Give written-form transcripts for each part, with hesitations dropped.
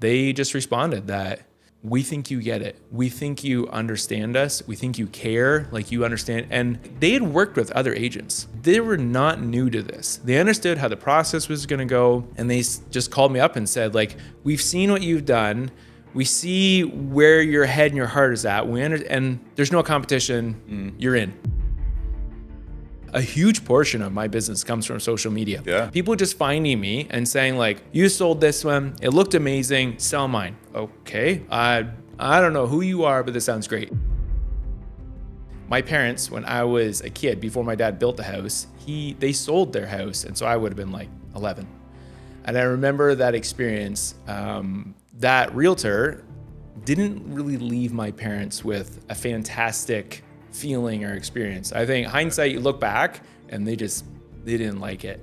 They just responded that we think you get it. We think you understand us. We think you care, like you understand. And they had worked with other agents. They were not new to this. They understood how the process was going to go. And they just called me up and said, like, we've seen what you've done. We see where your head and your heart is at. And there's no competition. You're in. A huge portion of my business comes from social media. Yeah. People just finding me and saying like, you sold this one, it looked amazing, sell mine. Okay, I don't know who you are, but this sounds great. My parents, when I was a kid, before my dad built the house, they sold their house. And so I would have been like 11. And I remember that experience. That realtor didn't really leave my parents with a fantastic feeling or experience. I think hindsight, you look back and they didn't like it.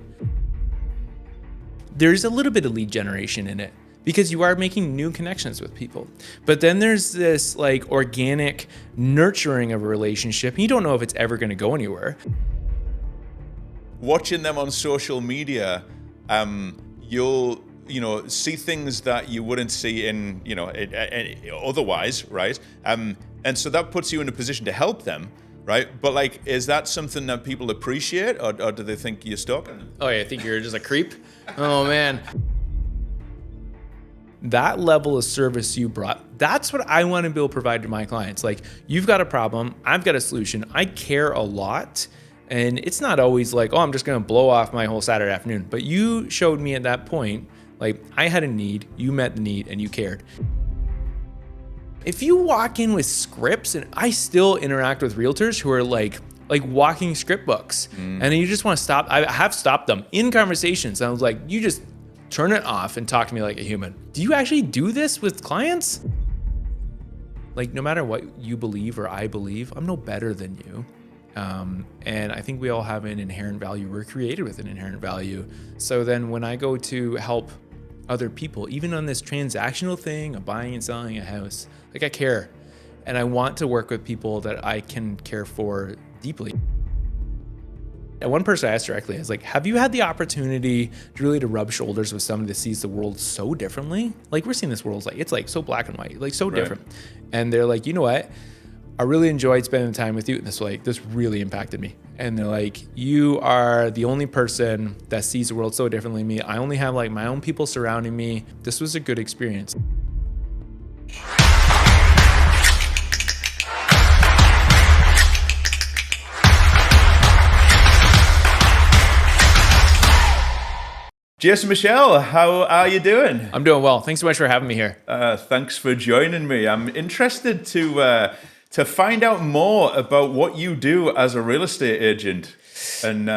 There's a little bit of lead generation in it because you are making new connections with people. But then there's this like organic nurturing of a relationship. And you don't know if it's ever going to go anywhere. Watching them on social media, you'll see things that you wouldn't see in otherwise, right? And so that puts you in a position to help them, right? But like, is that something that people appreciate, or do they think you're stalking them? Oh yeah, I think you're just a creep. Oh man. That level of service you brought, that's what I want to be able to provide to my clients. Like, you've got a problem, I've got a solution. I care a lot. And it's not always like, oh, I'm just going to blow off my whole Saturday afternoon. But you showed me at that point, like, I had a need, you met the need, and you cared. If you walk in with scripts, and I still interact with realtors who are like walking script books, and then you just want to stop. I have stopped them in conversations. And I was like, you just turn it off and talk to me like a human. Do you actually do this with clients? Like, no matter what you believe or I believe, I'm no better than you. And I think we all have an inherent value. We're created with an inherent value. So then when I go to help other people, even on this transactional thing of buying and selling a house, like, I care. And I want to work with people that I can care for deeply. And one person I asked directly, I was like, have you had the opportunity to rub shoulders with somebody that sees the world so differently? Like, we're seeing this world, it's like so black and white, like so different. And they're like, you know what? I really enjoyed spending time with you. And this really impacted me. And they're like, you are the only person that sees the world so differently than me. I only have like my own people surrounding me. This was a good experience. Jason Michel, how are you doing? I'm doing well. Thanks so much for having me here. Thanks for joining me. I'm interested to find out more about what you do as a real estate agent. And,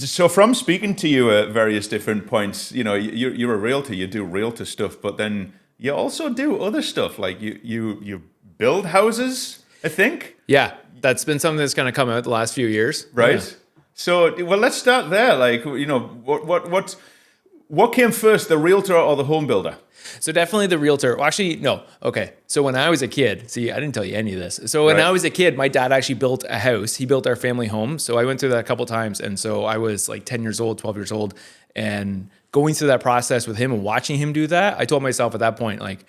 so from speaking to you at various different points, you're a realtor, you do realtor stuff, but then you also do other stuff. Like you build houses, I think. Yeah, that's been something that's kind of come out the last few years. Right. Yeah. So, well, let's start there. Like, what came first, the realtor or the home builder? So definitely the realtor. Well, actually, no. Okay. So when I was a kid, see, I didn't tell you any of this. So when I was a kid, my dad actually built a house. He built our family home. So I went through that a couple of times. And so I was like 10 years old, 12 years old, and going through that process with him and watching him do that, I told myself at that point, like,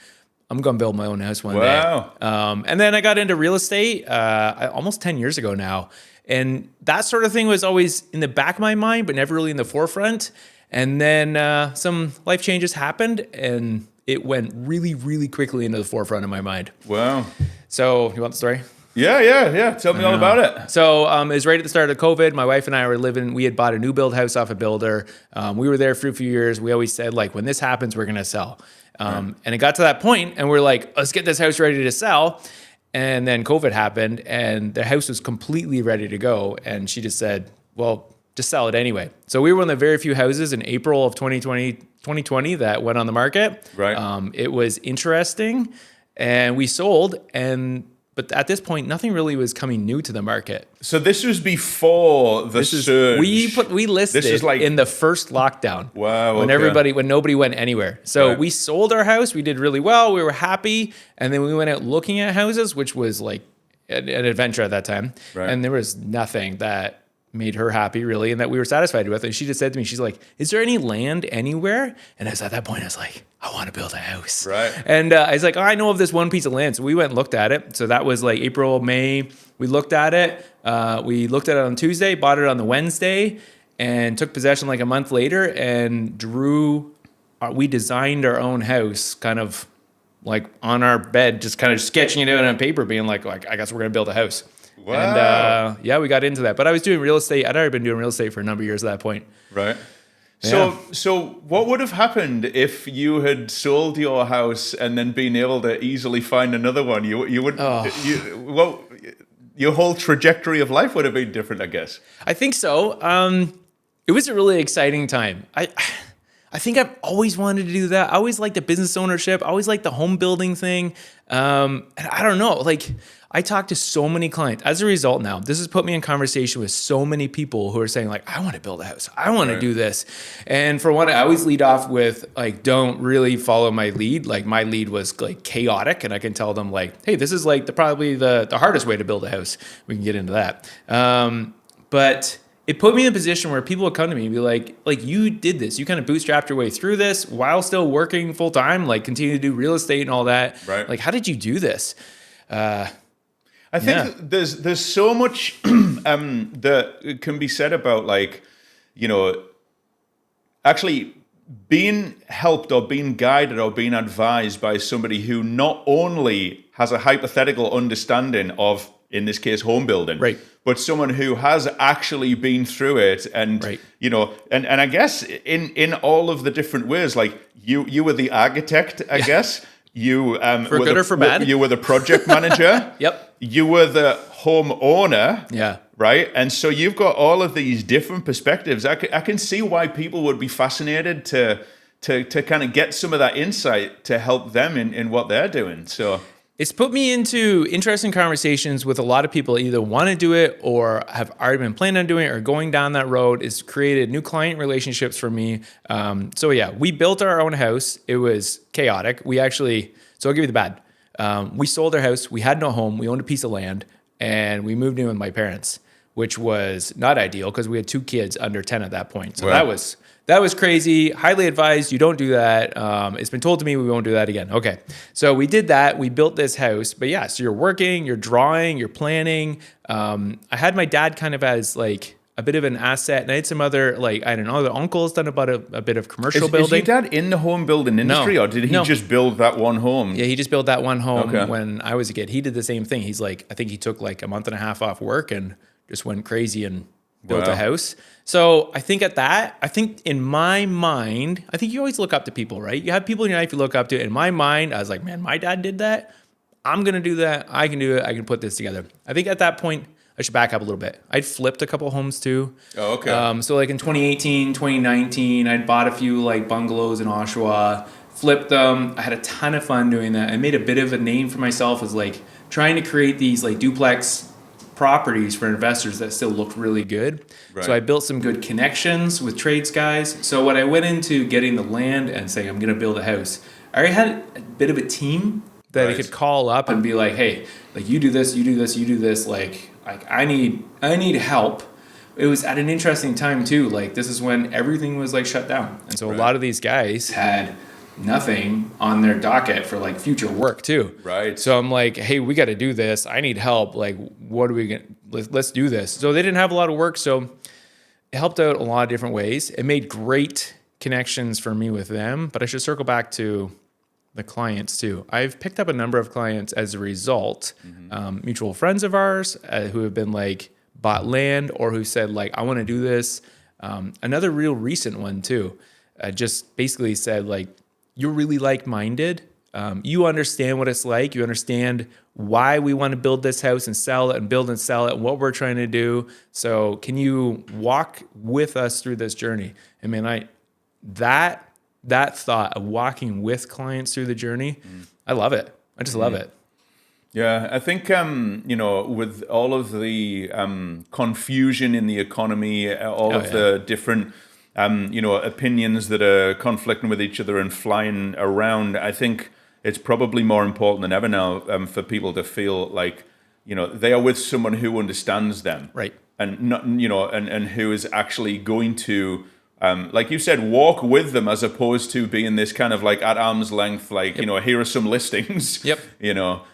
I'm going to build my own house one day. And then I got into real estate almost 10 years ago now. And that sort of thing was always in the back of my mind, but never really in the forefront. And then some life changes happened, and it went really, really quickly into the forefront of my mind. Wow. So you want the story? Yeah. Tell me all about it. So it was right at the start of COVID. My wife and I we had bought a new build house off a builder. We were there for a few years. We always said, like, when this happens, we're going to sell. And it got to that point, and we're like, let's get this house ready to sell. And then COVID happened, and the house was completely ready to go. And she just said, well, just sell it anyway. So we were one of the very few houses in April of 2020 that went on the market. Right. It was interesting, and we sold. But at this point, nothing really was coming new to the market. So this was before the surge. We listed in the first lockdown. Wow. When nobody went anywhere. So we sold our house. We did really well. We were happy. And then we went out looking at houses, which was like an adventure at that time. Right. And there was nothing that made her happy really, and that we were satisfied with. And she just said to me, she's like, is there any land anywhere? And I was at that point, I was like, I want to build a house. Right. And I was like, oh, I know of this one piece of land. So we went and looked at it. So that was like April, May. We looked at it. We looked at it on Tuesday, bought it on the Wednesday, and took possession like a month later, and we designed our own house kind of like on our bed, just kind of sketching it out on paper, being like I guess we're going to build a house. Wow. And we got into that. But I was doing real estate. I'd already been doing real estate for a number of years at that point. Right. Yeah. So what would have happened if you had sold your house and then been able to easily find another one? You would your whole trajectory of life would have been different, I guess. I think so. It was a really exciting time. I think I've always wanted to do that. I always liked the business ownership. I always liked the home building thing. And I don't know, like I talked to so many clients. As a result now, this has put me in conversation with so many people who are saying like, I want to build a house. I want to do this. And for one, I always lead off with like, don't really follow my lead. Like my lead was like chaotic, and I can tell them like, hey, this is like probably the hardest way to build a house. We can get into that. But it put me in a position where people would come to me and be like you did this. You kind of bootstrapped your way through this while still working full time, like continue to do real estate and all that. Right. Like, how did you do this? I think there's so much that can be said about like, actually being helped or being guided or being advised by somebody who not only has a hypothetical understanding of, in this case, home building, right, but someone who has actually been through it, and right, and I guess in all of the different ways, like you were the architect, I guess. You for good or for bad. You were the project manager. Yep. You were the homeowner. Yeah. Right. And so you've got all of these different perspectives. I can see why people would be fascinated to kind of get some of that insight to help them in what they're doing. So it's put me into interesting conversations with a lot of people that either want to do it or have already been planning on doing it or going down that road. It's created new client relationships for me. So yeah, we built our own house. It was chaotic. So I'll give you the bad. We sold our house. We had no home. We owned a piece of land, and we moved in with my parents, which was not ideal because we had 2 kids under 10 at that point. So that was crazy. Highly advised. You don't do that. It's been told to me we won't do that again. Okay. So we did that. We built this house. But yeah, so you're working, you're drawing, you're planning. I had my dad kind of as like a bit of an asset, and I had some other, like, I don't know, the uncle's done about a bit of commercial building. Is your dad in the home building industry, or did he just build that one home? Yeah, he just built that one home when I was a kid. He did the same thing. He's like, I think he took like a month and a half off work and just went crazy and built a house. So I think in my mind, I think you always look up to people, right? You have people in your life you look up to. In my mind, I was like, man, my dad did that. I'm going to do that. I can do it. I can put this together. I think at that point, I should back up a little bit. I'd flipped a couple homes too. Oh, okay. So like in 2018, 2019, I'd bought a few like bungalows in Oshawa, flipped them. I had a ton of fun doing that. I made a bit of a name for myself as like trying to create these like duplex properties for investors that still looked really good. Right. So I built some good connections with trades guys. So when I went into getting the land and saying I'm going to build a house, I already had a bit of a team that I could call up and be like, hey, like you do this, you do this, you do this. Like I need help. It was at an interesting time too. Like this is when everything was like shut down. And so a lot of these guys had nothing on their docket for like future work too. Right. So I'm like, hey, we got to do this. I need help. Like, what are we going to, let's do this. So they didn't have a lot of work. So it helped out a lot of different ways. It made great connections for me with them, but I should circle back to the clients too. I've picked up a number of clients as a result, mutual friends of ours who have been like bought land or who said like, I want to do this. Another real recent one too, just basically said like, you're really like-minded. You understand what it's like. You understand why we want to build this house and sell it and build and sell it and what we're trying to do. So can you walk with us through this journey? I mean, that thought of walking with clients through the journey, I love it. I just love it. Yeah, I think, with all of the confusion in the economy, all of the different opinions that are conflicting with each other and flying around, I think it's probably more important than ever now for people to feel like, they are with someone who understands them, Right. and not, and who is actually going to, like you said, walk with them, as opposed to being this kind of like at arm's length, like, here are some listings. Yep.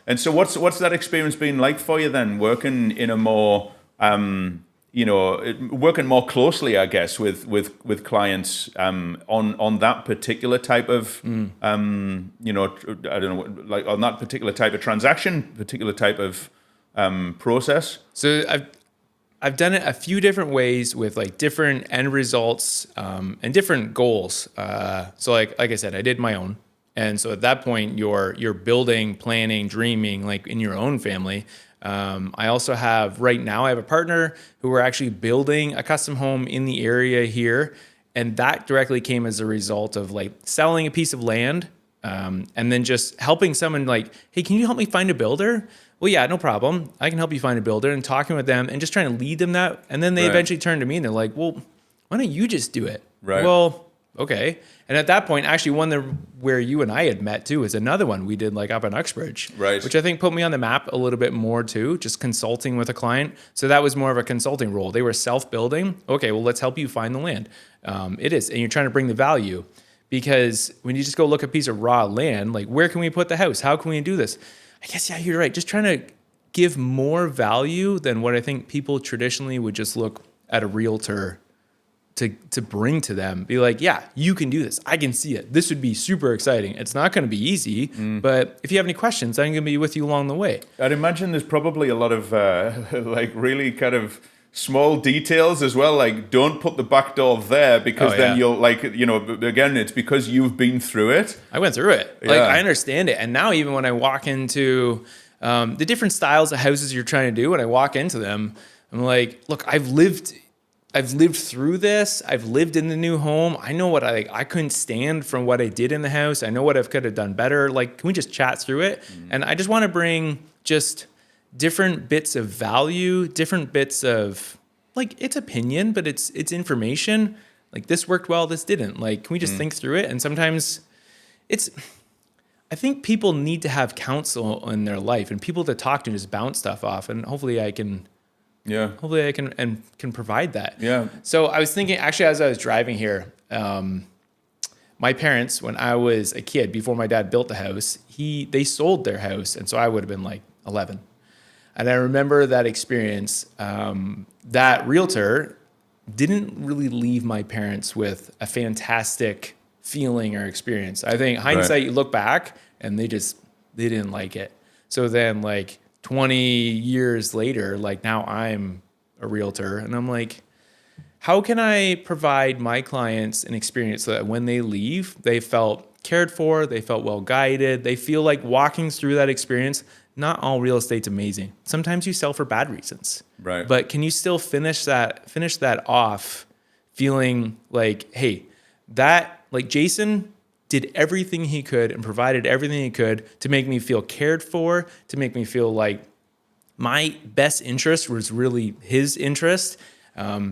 And so what's that experience been like for you then, working in a more, working more closely, I guess, with clients on that particular type of, I don't know, like on that particular type of transaction, particular type of process? So I've done it a few different ways with like different end results and different goals. So like I said, I did my own. And so at that point, you're building, planning, dreaming, like in your own family. I also have, right now, I have a partner who we're actually building a custom home in the area here. And that directly came as a result of like selling a piece of land and then just helping someone like, hey, can you help me find a builder? Well, yeah, no problem. I can help you find a builder, and talking with them and just trying to lead them that. And then they eventually turn to me and they're like, well, why don't you just do it? Right. Well, okay. And at that point, actually one where you and I had met too is another one we did like up in Uxbridge, right, which I think put me on the map a little bit more too, just consulting with a client. So that was more of a consulting role. They were self-building. Okay, well, let's help you find the land. It is. And you're trying to bring the value, because when you just go look at a piece of raw land, like where can we put the house? How can we do this? I guess, yeah, you're right. Just trying to give more value than what I think people traditionally would just look at a realtor to bring to them. Be like, yeah, you can do this. I can see it. This would be super exciting. It's not going to be easy, but if you have any questions, I'm going to be with you along the way. I'd imagine there's probably a lot of like really kind of small details as well. Like, don't put the back door there, because then you'll like, again, it's because you've been through it. I went through it. Like, I understand it. And now even when I walk into the different styles of houses you're trying to do, when I walk into them, I'm like, look, I've lived through this. I've lived in the new home. I know what I couldn't stand from what I did in the house. I know what I could have done better. Like, can we just chat through it? And I just want to bring just different bits of value, different bits of, like, it's opinion, but it's information. Like, this worked well, this didn't. Like, can we just think through it? And sometimes I think people need to have counsel in their life and people to talk to and just bounce stuff off. And hopefully I can provide that. Yeah. So I was thinking, actually, as I was driving here, my parents, when I was a kid, before my dad built the house, they sold their house. And so I would have been like 11. And I remember that experience. That realtor didn't really leave my parents with a fantastic feeling or experience. I think hindsight, you look back and they didn't like it. So then like 20 years later, like now I'm a realtor and I'm like, how can I provide my clients an experience so that when they leave, they felt cared for, they felt well guided, they feel like walking through that experience. Not all real estate's amazing. Sometimes you sell for bad reasons. Right. But can you still finish that off feeling like, hey, like Jason did everything he could and provided everything he could to make me feel cared for, to make me feel like my best interest was really his interest,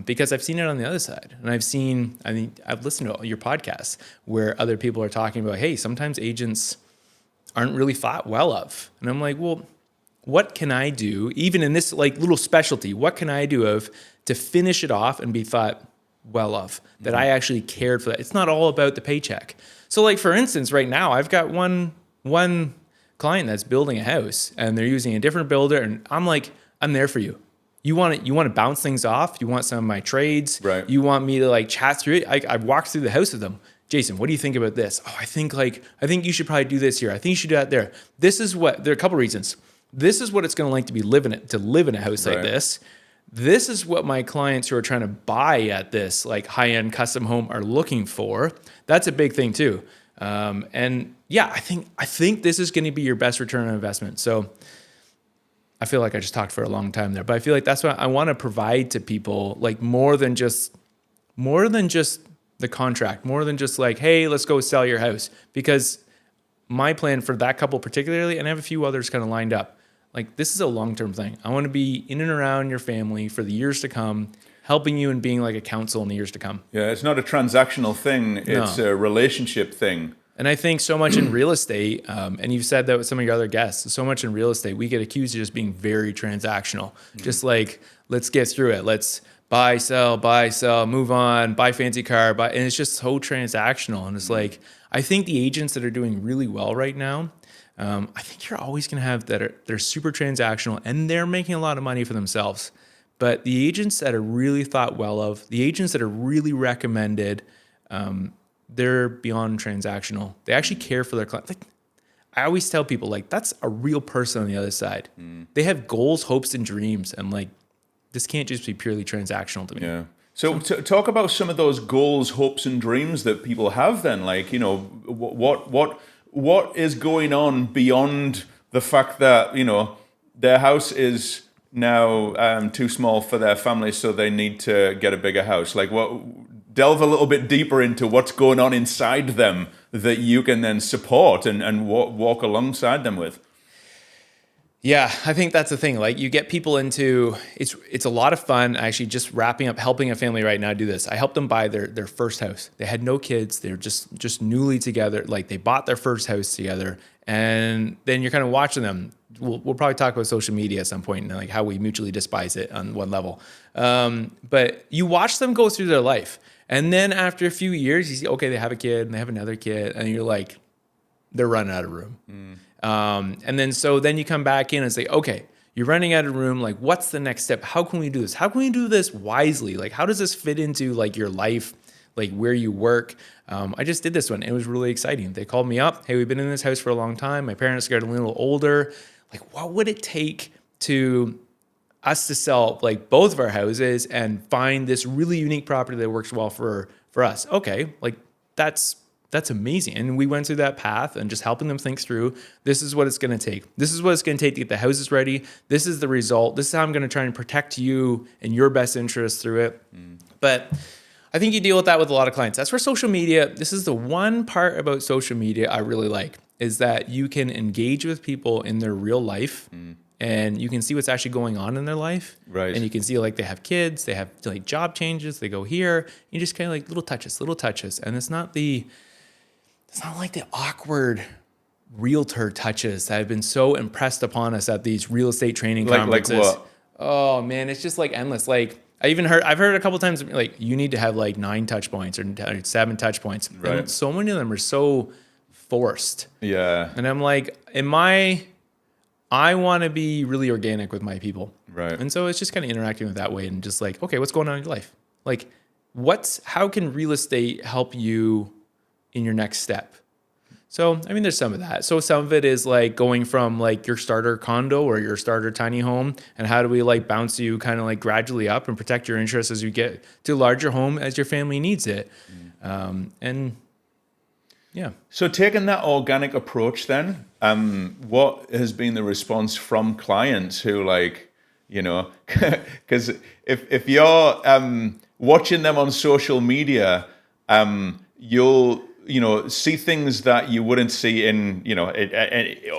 because I've seen it on the other side. And I've listened to your podcasts where other people are talking about, hey, sometimes agents aren't really thought well of. And I'm like, well, what can I do, even in this like little specialty, what can I do to finish it off and be thought well of, that I actually cared for that? It's not all about the paycheck. So like, for instance, right now I've got one client that's building a house and they're using a different builder. And I'm like, I'm there for you. You want to bounce things off. You want some of my trades. Right. You want me to like chat through it. I walked through the house with them. Jason, what do you think about this? Oh, I think you should probably do this here. I think you should do that there. There are a couple reasons. This is what it's going to like to live in a house like this. This is what my clients who are trying to buy at this like high-end custom home are looking for. That's a big thing too. And yeah, I think this is going to be your best return on investment. So I feel like I just talked for a long time there, but I feel like that's what I want to provide to people, like more than just the contract, more than just like, hey, let's go sell your house. Because my plan for that couple particularly, and I have a few others kind of lined up, like this is a long-term thing. I want to be in and around your family for the years to come, helping you and being like a counsel in the years to come. Yeah, it's not a transactional thing. It's a relationship thing. And I think so much in real estate, and you've said that with some of your other guests, so much in real estate, we get accused of just being very transactional. Just like, let's get through it. Let's buy, sell, move on, buy fancy car, and it's just so transactional. And it's like, I think the agents that are doing really well right now, I think you're always going to have they're super transactional and they're making a lot of money for themselves. But the agents that are really thought well of, the agents that are really recommended, they're beyond transactional. They actually care for their client. Like, I always tell people, like, that's a real person on the other side. They have goals, hopes, and dreams. And like, this can't just be purely transactional to me. Yeah. So talk about some of those goals, hopes, and dreams that people have then. Like, you know, what is going on beyond the fact that, you know, their house is now too small for their family, so they need to get a bigger house. Like, delve a little bit deeper into what's going on inside them that you can then support and walk alongside them with. Yeah, I think that's the thing. Like, you get people into, it's a lot of fun. Actually, just helping a family right now do this. I helped them buy their first house. They had no kids. They were just newly together. Like, they bought their first house together, and then you're kind of watching them. We'll probably talk about social media at some point and like how we mutually despise it on one level. But you watch them go through their life, and then after a few years, you see, okay, they have a kid and they have another kid, and you're like, they're running out of room. And then you come back in and say, okay, you're running out of room. Like, what's the next step? How can we do this? How can we do this wisely? Like, how does this fit into like your life, like where you work? I just did this one. It was really exciting. They called me up. Hey, we've been in this house for a long time. My parents got a little older. Like, what would it take to us to sell like both of our houses and find this really unique property that works well for us? Okay, like that's amazing. And we went through that path and just helping them think through, this is what it's going to take. This is what it's going to take to get the houses ready. This is the result. This is how I'm going to try and protect you and your best interests through it. But I think you deal with that with a lot of clients. That's where social media, this is the one part about social media I really like, is that you can engage with people in their real life and you can see what's actually going on in their life. Right. And you can see like they have kids, they have like job changes, they go here. You just kind of like little touches. And it's not like the awkward realtor touches that have been so impressed upon us at these real estate training conferences. Like what? Oh man, it's just like endless. Like I've heard a couple times like you need to have like 9 touch points or 7 touch points. Right. And so many of them are so forced. Yeah. And I'm like, I want to be really organic with my people. Right. And so it's just kind of interacting with that way and just like, okay, what's going on in your life? Like how can real estate help you in your next step? So, I mean, there's some of that. So some of it is like going from like your starter condo or your starter tiny home, and how do we like bounce you kind of like gradually up and protect your interests as you get to a larger home as your family needs it. And yeah. So taking that organic approach then, what has been the response from clients who like, you know, because if you're watching them on social media, you'll, you know, see things that you wouldn't see in, you know,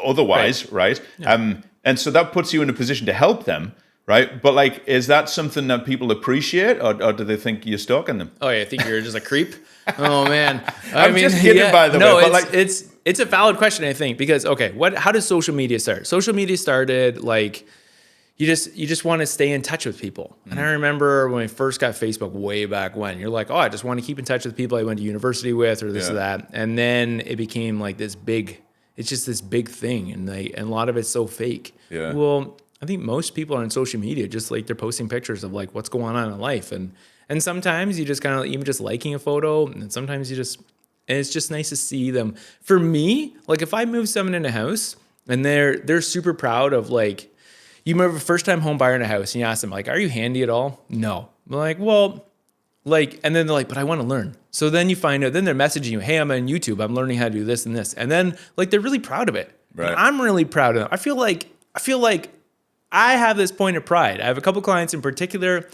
otherwise, right? Yeah. And so that puts you in a position to help them, right? But like, is that something that people appreciate, or do they think you're stalking them? Oh yeah, I think you're just a creep. Oh man, I mean, just kidding, by the way. No, but like, it's a valid question, I think, because okay, how does social media start? Social media started like you just want to stay in touch with people. And I remember when we first got Facebook way back when, you're like, oh, I just want to keep in touch with people I went to university with or this or that. And then it became like it's just this big thing. And a lot of it's so fake. Yeah. Well, I think most people on social media, just like they're posting pictures of like what's going on in life. And sometimes you just kind of even just liking a photo, and sometimes and it's just nice to see them. For me, like if I move someone in a house and they're super proud of like, you remember first time home buyer in a house and you ask them like, are you handy at all? No. I'm like, well, like, and then they're like, but I want to learn. So then you find out, then they're messaging you, hey, I'm on YouTube. I'm learning how to do this and this. And then like, they're really proud of it. Right. And I'm really proud of them. I feel like I have this point of pride. I have a couple clients in particular.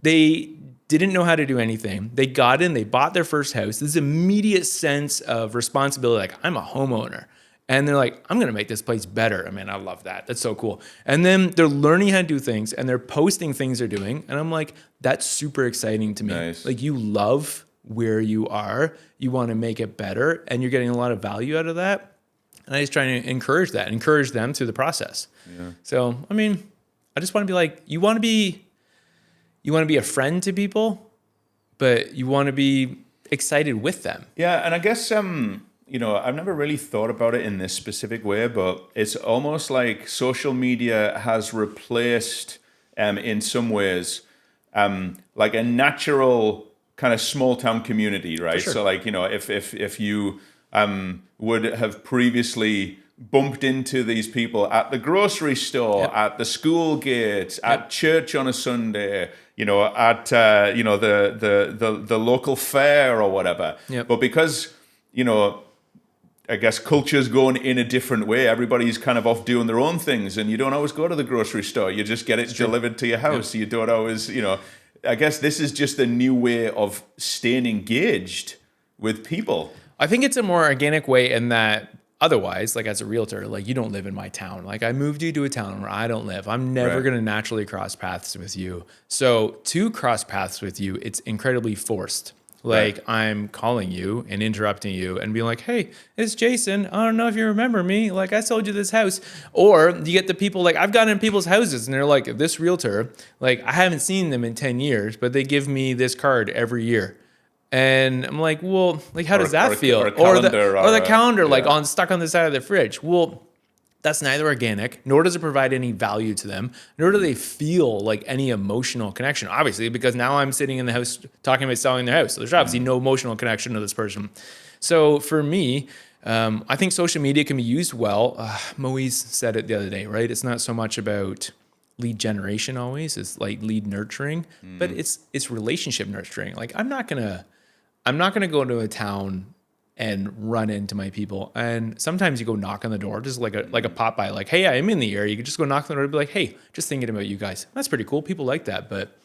They didn't know how to do anything. They got in, they bought their first house. This immediate sense of responsibility. Like, I'm a homeowner. And they're like, I'm going to make this place better. I mean, I love that. That's so cool. And then they're learning how to do things and they're posting things they're doing. And I'm like, that's super exciting to me. Nice. Like, you love where you are. You want to make it better, and you're getting a lot of value out of that. And I just try to encourage them through the process. Yeah. So, I mean, I just want to be like, you want to be a friend to people, but you want to be excited with them. Yeah, and I guess I've never really thought about it in this specific way, but it's almost like social media has replaced, in some ways, like a natural kind of small town community, right? Sure. So, like, if you would have previously bumped into these people at the grocery store, yep. at the school gate, yep. at church on a Sunday, at the local fair or whatever. Yep. But because I guess culture's going in a different way. Everybody's kind of off doing their own things, and you don't always go to the grocery store. You just get it delivered to your house. Yep. You don't always, I guess this is just a new way of staying engaged with people. I think it's a more organic way in that otherwise, like as a realtor, like you don't live in my town. Like I moved you to a town where I don't live. I'm never going to naturally cross paths with you. So to cross paths with you, it's incredibly forced. Like I'm calling you and interrupting you and being like, hey, it's Jason. I don't know if you remember me. Like I sold you this house. Or you get the people like I've gotten in people's houses and they're like, this realtor, like I haven't seen them in 10 years, but they give me this card every year. And I'm like, well, like how does that feel? Or the calendar, like stuck on the side of the fridge. Well, that's neither organic, nor does it provide any value to them, nor do they feel like any emotional connection. Obviously, because now I'm sitting in the house talking about selling their house. So there's obviously no emotional connection to this person. So for me, I think social media can be used well. Moise said it the other day, right? It's not so much about lead generation always. It's like lead nurturing, but it's relationship nurturing. Like I'm not gonna go into a town and run into my people. And sometimes you go knock on the door, just like a pop by, like, hey, I'm in the area. You can just go knock on the door and be like, hey, just thinking about you guys. That's pretty cool. People like that. But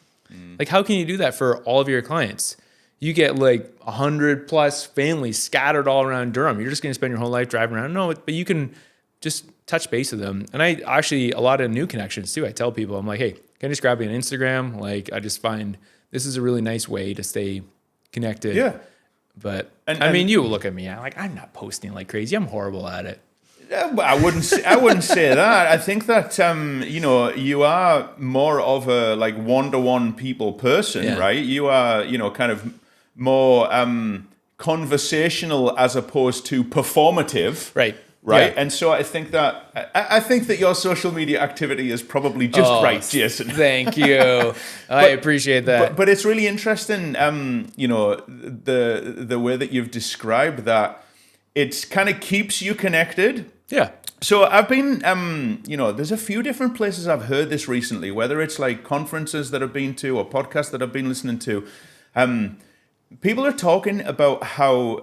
like, how can you do that for all of your clients? You get like 100 plus families scattered all around Durham. You're just going to spend your whole life driving around. No, but you can just touch base with them. And I actually, a lot of new connections too. I tell people, I'm like, hey, can I just grab you on Instagram? Like, I just find this is a really nice way to stay connected. Yeah. But I mean, you look at me. I'm not posting like crazy. I'm horrible at it. I wouldn't say that. I think that you are more of a like one-to-one people person, right? You are kind of more conversational as opposed to performative, right? Right. Yeah. And so I think that your social media activity is probably just right, Jason. Thank you. I appreciate that. But it's really interesting, the way that you've described that. It kind of keeps you connected. Yeah. So I've been, there's a few different places I've heard this recently, whether it's like conferences that I've been to or podcasts that I've been listening to. People are talking about how,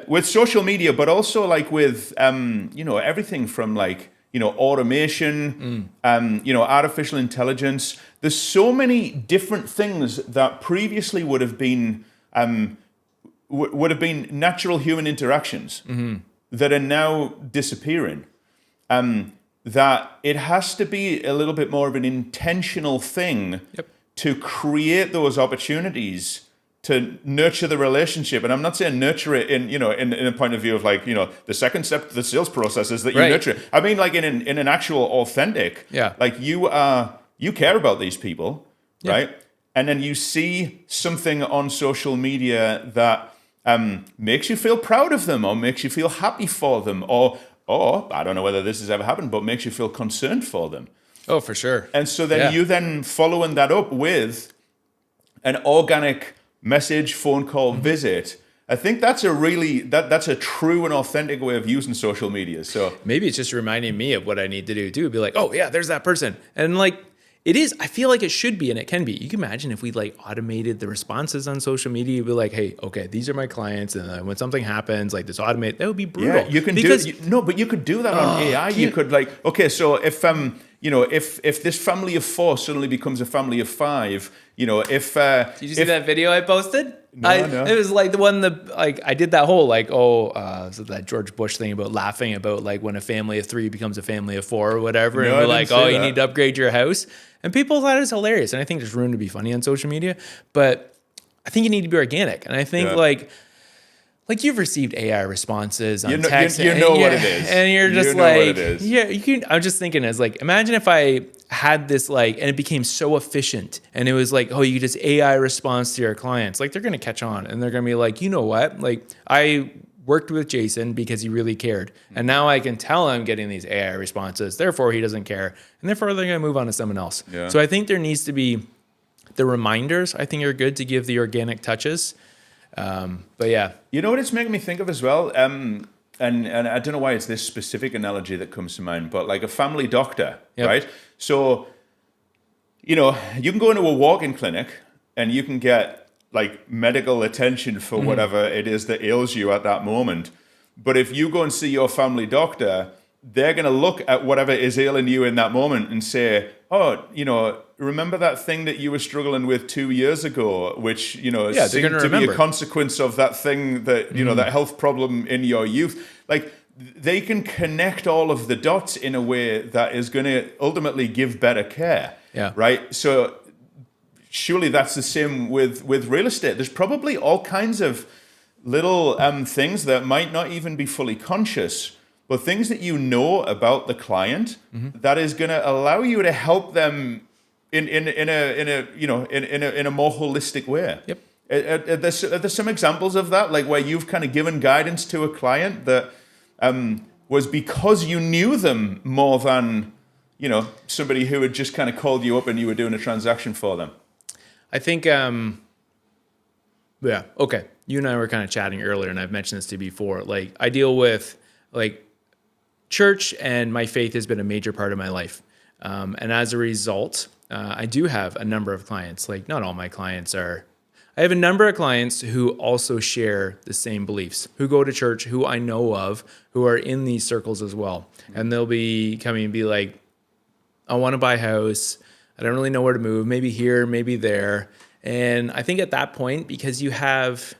with social media, but also like with, everything from like, automation, artificial intelligence. There's so many different things that previously would have been natural human interactions that are now disappearing. That it has to be a little bit more of an intentional thing to create those opportunities to nurture the relationship. And I'm not saying nurture it in a point of view of like, the second step to the sales process is that you nurture it. I mean, like in an actual authentic, like you care about these people, right? And then you see something on social media that makes you feel proud of them or makes you feel happy for them or I don't know whether this has ever happened, but makes you feel concerned for them. Oh, for sure. And so then you then following that up with an organic message, phone call, visit. I think that's that's a true and authentic way of using social media. So maybe it's just reminding me of what I need to do too. Be like, oh yeah, there's that person. And like, it is, I feel like it should be, and it can be. You can imagine if we like automated the responses on social media, you'd be like, hey, okay, these are my clients. And then when something happens, like this automate, that would be brutal. Yeah, you can but you could do that on AI. You could like, okay, so if this family of 4 suddenly becomes a family of 5, Did you see that video I posted? No. It was like the one that like I did that whole like so that George Bush thing about laughing about like when a family of 3 becomes a family of 4 or whatever, and we're like, you need to upgrade your house, and people thought it was hilarious, and I think there's room to be funny on social media, but I think you need to be organic. And I think Yeah. like you've received AI responses on You know, text, you know what it is. and you're just You know what it like, is. yeah, you can. I'm just thinking as like, imagine if I had this like, and it became so efficient, and it was like, oh, you just AI response to your clients, like they're gonna catch on, and they're gonna be like, you know what, like I worked with Jason because he really cared, and now I can tell I'm getting these AI responses, therefore he doesn't care, and therefore they're gonna move on to someone else. Yeah. So I think there needs to be the reminders. I think are good to give the organic touches. But yeah, You know what it's making me think of as well? And I don't know why it's this specific analogy that comes to mind, but like a family doctor, Yep. right? So, you know, you can go into a walk-in clinic and you can get like medical attention for whatever it is that ails you at that moment. But if you go and see your family doctor, they're going to look at whatever is ailing you in that moment and say, oh, you know, remember that thing that you were struggling with 2 years ago, which, you know, Yeah, they're seemed gonna to be remember. a consequence of that thing that, you know, that health problem in your youth. Like, they can connect all of the dots in a way that is going to ultimately give better care. Yeah. Right. So surely that's the same with real estate. There's probably all kinds of little things that might not even be fully conscious, but things that you know about the client that is going to allow you to help them in a more holistic way. Yep. Are there some examples of that, like where you've kind of given guidance to a client that was because you knew them more than, you know, somebody who had just kind of called you up and you were doing a transaction for them? I think, yeah, okay. You and I were kind of chatting earlier, and I've mentioned this to you before. Like, I deal with like church, and my faith has been a major part of my life. And as a result, I do have a number of clients. Like, not all my clients are. I have a number of clients who also share the same beliefs, who go to church, who I know of, who are in these circles as well. And they'll be coming and be like, I want to buy a house. I don't really know where to move, maybe here, maybe there. And I think at that point, because you have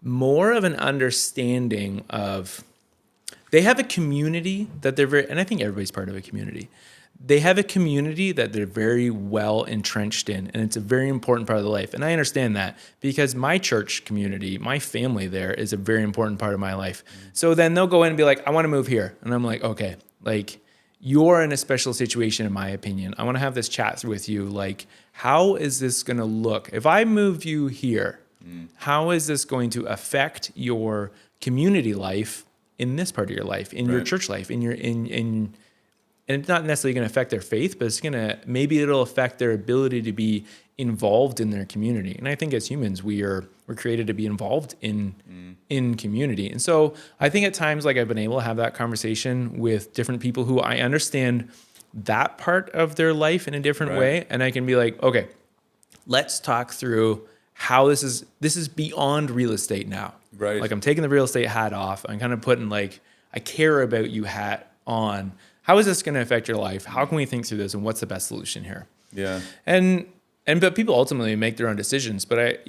more of an understanding of, they have a community that they're very, and I think everybody's part of a community. They have a community that they're very well entrenched in, and it's a very important part of their life. And I understand that because my church community, my family there is a very important part of my life. So then they'll go in and be like, I want to move here. And I'm like, okay, like, you're in a special situation, in my opinion. I want to have this chat with you. Like, how is this going to look? If I move you here, how is this going to affect your community life in this part of your life, in your church life, in and it's not necessarily going to affect their faith, but it's going to, maybe it'll affect their ability to be involved in their community. And I think as humans, we're created to be involved in community. And so I think at times, like, I've been able to have that conversation with different people who I understand that part of their life in a different way. And I can be like, okay, let's talk through how this is beyond real estate now. Right. Like, I'm taking the real estate hat off. I'm kind of putting like, I care about you hat on. How is this going to affect your life? How can we think through this, and what's the best solution here? Yeah. But people ultimately make their own decisions. But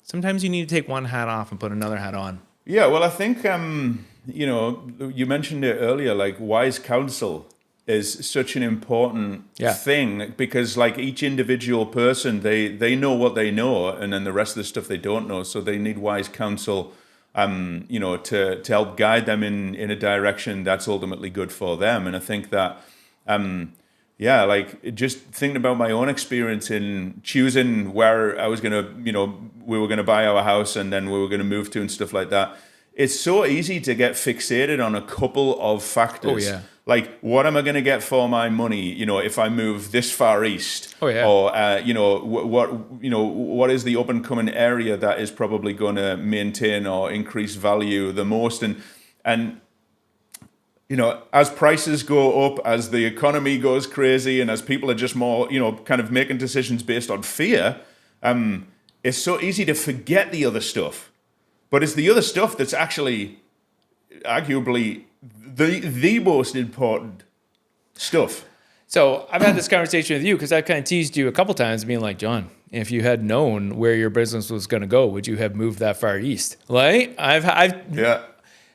sometimes you need to take one hat off and put another hat on. Yeah. Well, I think you know, you mentioned it earlier. Like, wise counsel is such an important thing, because like each individual person, they know what they know, and then the rest of the stuff they don't know. So they need wise counsel. You know, to help guide them in a direction that's ultimately good for them. And I think that, like, just thinking about my own experience in choosing where I was going to, you know, we were going to buy our house and then we were going to move to and stuff like that. It's so easy to get fixated on a couple of factors. Oh, yeah. Like, what am I going to get for my money, you know, if I move this far east? Oh, yeah. Or, you know, what is the up-and-coming area that is probably going to maintain or increase value the most? And you know, as prices go up, as the economy goes crazy, and as people are just more, you know, kind of making decisions based on fear, it's so easy to forget the other stuff. But it's the other stuff that's actually arguably the most important stuff. So I've had this conversation with you because I've kind of teased you a couple times, being like, John, if you had known where your business was going to go, would you have moved that far east? Like, Yeah.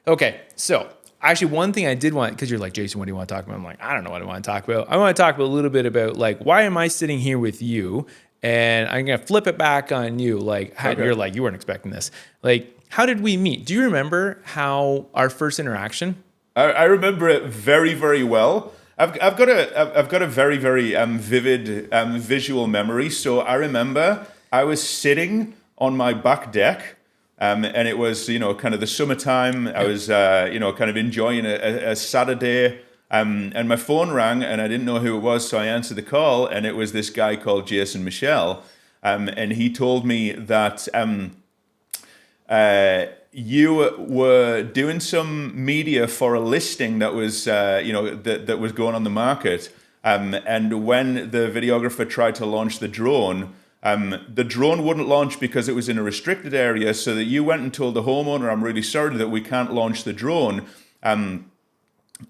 Okay, so actually one thing I did want, because you're like, Jason, what do you want to talk about? I'm like, I don't know what I want to talk about. I want to talk a little bit about, like, why am I sitting here with you and I'm gonna flip it back on you. Like Okay. you're like, you weren't expecting this. Like, how did we meet? Do you remember how our first interaction? I remember it very, very well. I've got a very, very vivid visual memory. So I remember I was sitting on my back deck, and it was kind of the summertime. I was kind of enjoying a Saturday, and my phone rang, and I didn't know who it was, so I answered the call, and it was this guy called Jason Michel, and he told me that. You were doing some media for a listing that was, that was going on the market. And when the videographer tried to launch the drone wouldn't launch because it was in a restricted area. So that you went and told the homeowner, "I'm really sorry that we can't launch the drone." And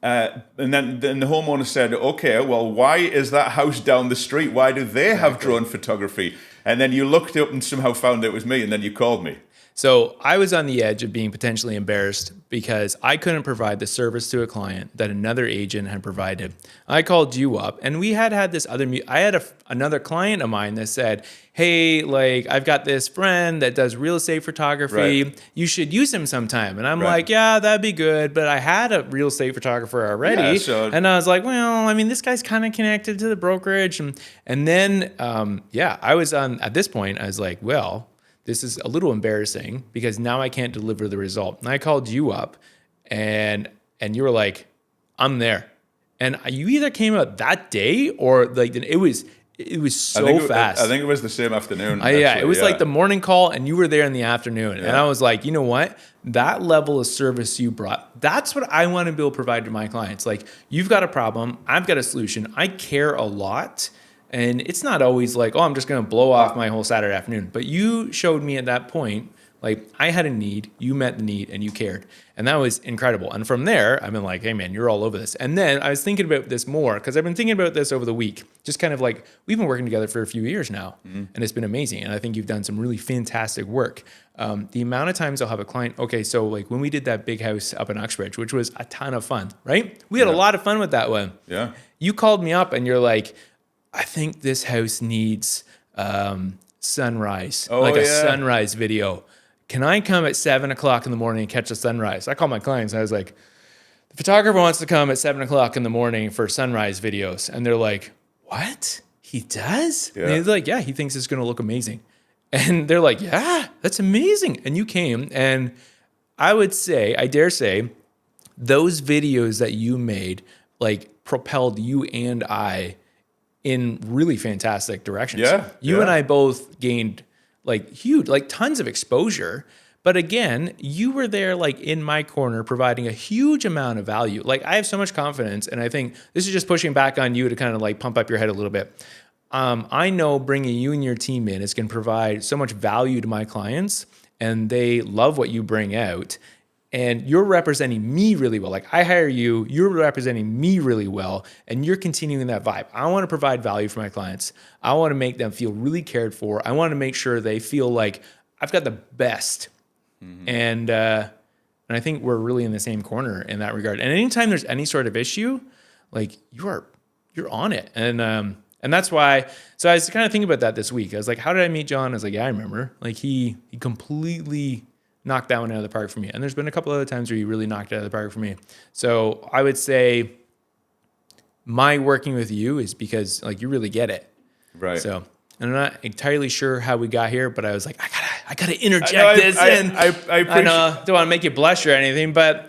then the homeowner said, "Okay, well, why is that house down the street? Why do they have drone photography?" And then you looked up and somehow found it was me, and then you called me. So I was on the edge of being potentially embarrassed because I couldn't provide the service to a client that another agent had provided. I called you up, and we had this other. I had another client of mine that said, "Hey, like I've got this friend that does real estate photography. Right. You should use him sometime." And I'm Right. like, "Yeah, that'd be good." But I had a real estate photographer already, Yeah, so- and I was like, "Well, I mean, this guy's kind of connected to the brokerage." And then, I was on at this point. I was like, "Well, this is a little embarrassing because now I can't deliver the result." And I called you up, and you were like, "I'm there," and you either came out that day or like it was so fast. I think it was the same afternoon. Yeah, it was like the morning call, and you were there in the afternoon, and I was like, you know what? That level of service you brought, that's what I want to be able to provide to my clients. Like, you've got a problem, I've got a solution. I care a lot. And it's not always like, oh, I'm just going to blow off my whole Saturday afternoon. But you showed me at that point, like I had a need, you met the need, and you cared. And that was incredible. And from there, I've been like, hey, man, you're all over this. And then I was thinking about this more because I've been thinking about this over the week. Just kind of like, we've been working together for a few years now, and it's been amazing. And I think you've done some really fantastic work. The amount of times I'll have a client, okay, so like when we did that big house up in Uxbridge, which was a ton of fun, right? We had a lot of fun with that one. Yeah. You called me up and you're like, I think this house needs sunrise, a sunrise video. Can I come at 7:00 in the morning and catch the sunrise? I called my clients. And I was like, the photographer wants to come at 7:00 in the morning for sunrise videos. And they're like, what? He does? Yeah. And he's like, yeah, he thinks it's going to look amazing. And they're like, yeah, that's amazing. And you came, and I dare say, those videos that you made, like propelled you and I in really fantastic directions. Yeah, You and I both gained like huge, like tons of exposure. But again, you were there like in my corner providing a huge amount of value. Like I have so much confidence, and I think this is just pushing back on you to kind of like pump up your head a little bit. I know bringing you and your team in is going to provide so much value to my clients, and they love what you bring out. And you're representing me really well. Like I hire you, you're representing me really well, and you're continuing that vibe. I want to provide value for my clients. I want to make them feel really cared for. I want to make sure they feel like I've got the best. Mm-hmm. And I think we're really in the same corner in that regard. And anytime there's any sort of issue, like you're on it. And that's why. So I was kind of thinking about that this week. I was like, how did I meet John? I was like, yeah, I remember. Like he completely knocked that one out of the park for me. And there's been a couple other times where you really knocked it out of the park for me. So I would say my working with you is because like you really get it. Right. So and I'm not entirely sure how we got here, but I was like, I gotta interject this in. I appreciate. Don't want to make you blush or anything, but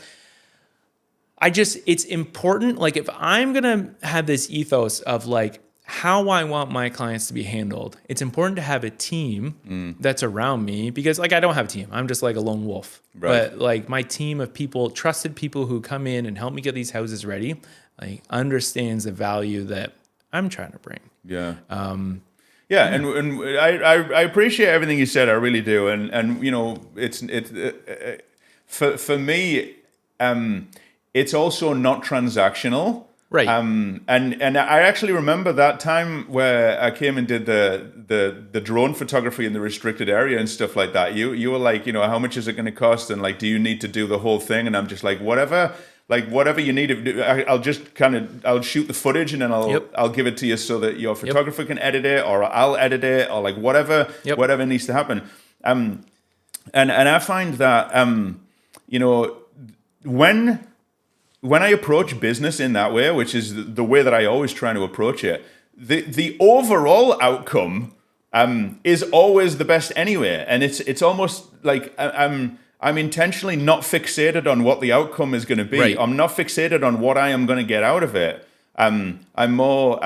it's important. Like if I'm gonna have this ethos of like how I want my clients to be handled, it's important to have a team that's around me because like I don't have a team. I'm just like a lone wolf. Right. But like my team of people, trusted people who come in and help me get these houses ready, like understands the value that I'm trying to bring. Yeah. Yeah, and I appreciate everything you said. I really do. And you know, it's for me, it's also not transactional. Right. And I actually remember that time where I came and did the drone photography in the restricted area and stuff like that. You were like, you know, how much is it going to cost? And like, do you need to do the whole thing? And I'm just like, whatever like whatever you need. I'll just I'll shoot the footage and then I'll give it to you so that your photographer can edit it, or I'll edit it, or like whatever needs to happen. And I find that when I approach business in that way, which is the way that I always try to approach it, the overall outcome is always the best anyway. And it's almost like I'm intentionally not fixated on what the outcome is going to be. Right. I'm not fixated on what I am going to get out of it. I'm more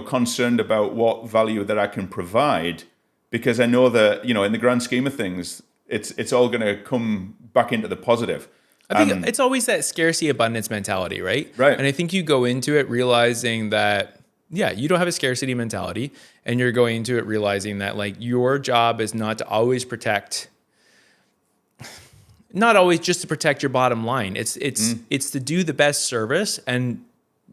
concerned about what value that I can provide, because I know that in the grand scheme of things, it's all going to come back into the positive. I think it's always that scarcity abundance mentality, right? Right. And I think you go into it realizing that, you don't have a scarcity mentality, and you're going into it realizing that like your job is not to always not always just to protect your bottom line. It's to do the best service, and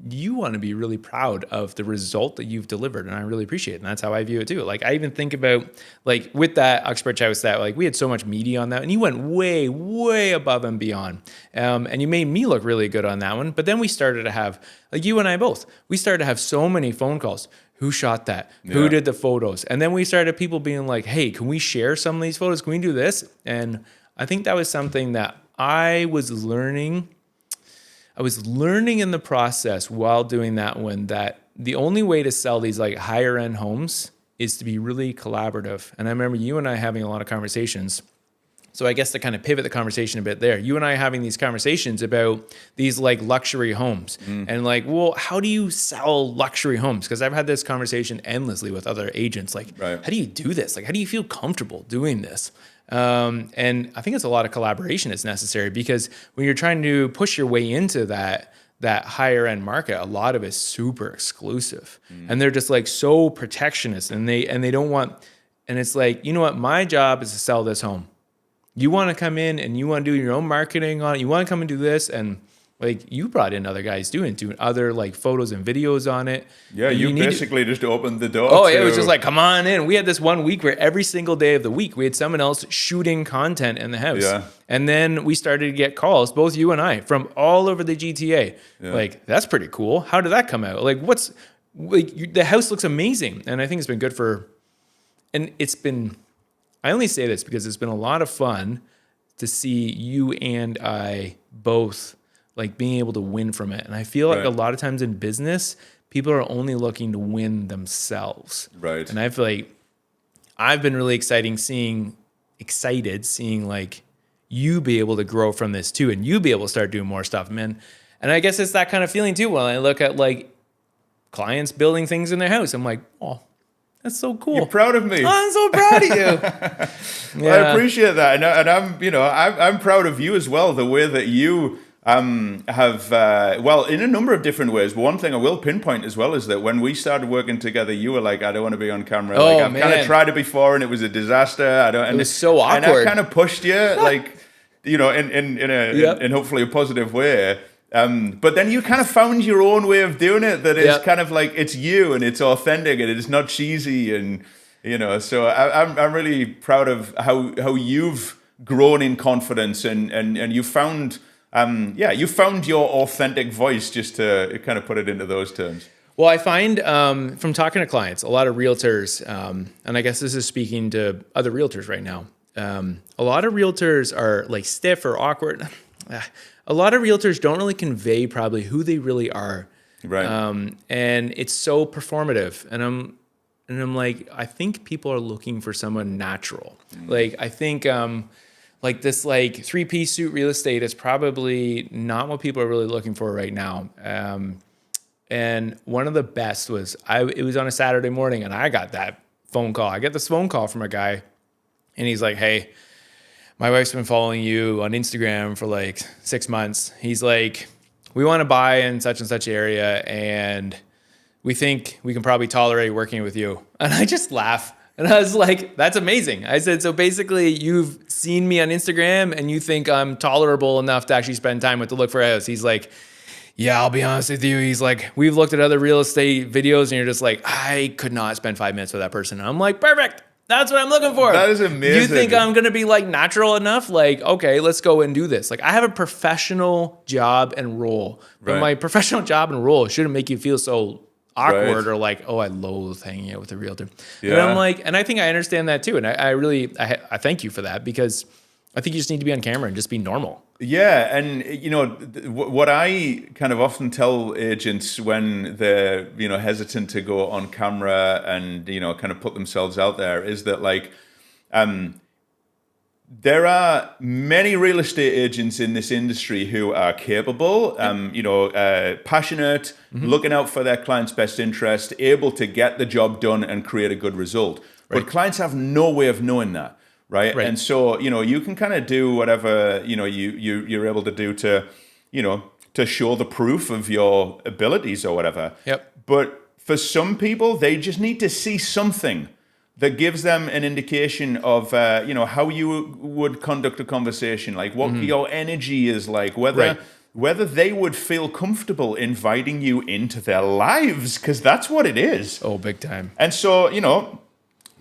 you want to be really proud of the result that you've delivered. And I really appreciate it. And that's how I view it too. Like I even think about like with that Uxbridge house that like we had so much media on that, and you went way, way above and beyond. And you made me look really good on that one. But then we started to have, like you and I both, we started to have so many phone calls. Who shot that? Yeah. Who did the photos? And then we started people being like, hey, can we share some of these photos? Can we do this? And I think that was something that I was learning in the process while doing that one, that the only way to sell these like higher end homes is to be really collaborative. And I remember you and I having a lot of conversations. So I guess to kind of pivot the conversation a bit there, you and I having these conversations about these like luxury homes and like, well, how do you sell luxury homes? Because I've had this conversation endlessly with other agents. Like, How do you do this? Like, how do you feel comfortable doing this? And I think it's a lot of collaboration is necessary, because when you're trying to push your way into that higher end market, a lot of it's super exclusive and they're just like so protectionist, and they don't want, and it's like, you know what, my job is to sell this home. You want to come in and you want to do your own marketing on it. You want to come and do this. And like you brought in other guys doing other like photos and videos on it. Yeah, you basically just opened the door. Oh, it was just like, come on in. We had this one week where every single day of the week, we had someone else shooting content in the house. Yeah. And then we started to get calls, both you and I, from all over the GTA. Yeah. Like, that's pretty cool. How did that come out? Like, the house looks amazing. And I think it's been good I only say this because it's been a lot of fun to see you and I both like being able to win from it. And I feel like a lot of times in business, people are only looking to win themselves. Right. And I feel like I've been really excited seeing like you be able to grow from this too, and you be able to start doing more stuff, man. And I guess it's that kind of feeling too when I look at like clients building things in their house. I'm like, oh, that's so cool. You're proud of me. Oh, I'm so proud of you. Well, I appreciate that, and I'm proud of you as well. The way that you have in a number of different ways. But one thing I will pinpoint as well is that when we started working together, you were like, I don't want to be on camera. Oh, like I've kind of tried it before, and it was a disaster. It was so awkward. And I kind of pushed you, like in hopefully a positive way. But then you kind of found your own way of doing it that is kind of like it's you and it's authentic and it's not cheesy, and so I'm really proud of how you've grown in confidence and you found you found your authentic voice, just to kind of put it into those terms. Well, I find from talking to clients, a lot of realtors, and I guess this is speaking to other realtors right now, a lot of realtors are like stiff or awkward. A lot of realtors don't really convey probably who they really are. Right. And it's so performative. And I'm like, I think people are looking for someone natural. Like, I think like this like 3-piece suit real estate is probably not what people are really looking for right now. And one of the best was it was on a Saturday morning, and I got that phone call. I get this phone call from a guy, and he's like, hey, my wife's been following you on Instagram for like 6 months. He's like, we want to buy in such and such area, and we think we can probably tolerate working with you. And I just laugh. And I was like, that's amazing. I said, so basically you've seen me on Instagram and you think I'm tolerable enough to actually spend time with to look for a house. He's like, yeah, I'll be honest with you. He's like, we've looked at other real estate videos and you're just like, I could not spend 5 minutes with that person. And I'm like, perfect. That's what I'm looking for. That is amazing. You think I'm going to be like natural enough? Like, okay, let's go and do this. Like, I have a professional job and role, but my professional job and role shouldn't make you feel so awkward or like, oh, I loathe hanging out with a realtor. Yeah. And I'm like, and I think I understand that too. And I thank you for that, because I think you just need to be on camera and just be normal. Yeah, and what I kind of often tell agents when they're hesitant to go on camera and kind of put themselves out there is that like there are many real estate agents in this industry who are capable, passionate, looking out for their client's best interest, able to get the job done and create a good result. Right. But clients have no way of knowing that. Right. And so, you can kind of do whatever, you're able to do to, to show the proof of your abilities or whatever. Yep. But for some people, they just need to see something that gives them an indication of, how you would conduct a conversation, like what your energy is like, whether they would feel comfortable inviting you into their lives, because that's what it is. Oh, big time. And so,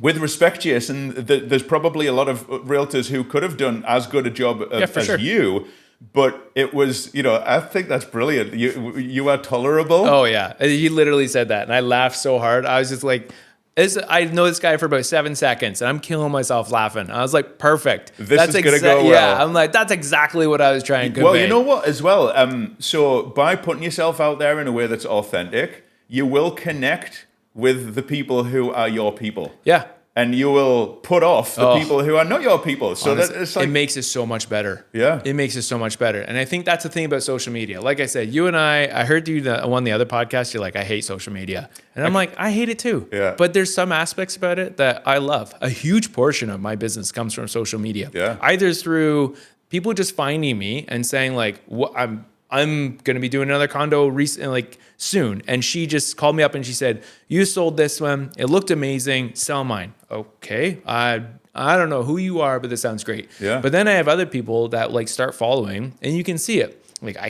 with respect, Jason, there's probably a lot of realtors who could have done as good a job as you, but it was, I think that's brilliant. You are tolerable. Oh, yeah. He literally said that, and I laughed so hard. I was just like, I know this guy for about 7 seconds, and I'm killing myself laughing. I was like, perfect. This is going to go well. Yeah, I'm like, that's exactly what I was trying to convey. Well, you know what, as well? So by putting yourself out there in a way that's authentic, you will connect with the people who are your people. Yeah. And you will put off the people who are not your people. So honestly, that it's like, it makes it so much better. Yeah. It makes it so much better. And I think that's the thing about social media. Like I said, you and I heard you on the other podcast, you're like, I hate social media. And I'm like, I hate it too. Yeah. But there's some aspects about it that I love. A huge portion of my business comes from social media. Yeah. Either through people just finding me and saying like, I'm going to be doing another condo soon. And she just called me up and she said, you sold this one. It looked amazing. Sell mine. Okay. I don't know who you are, but this sounds great. Yeah. But then I have other people that like start following and you can see it. Like, I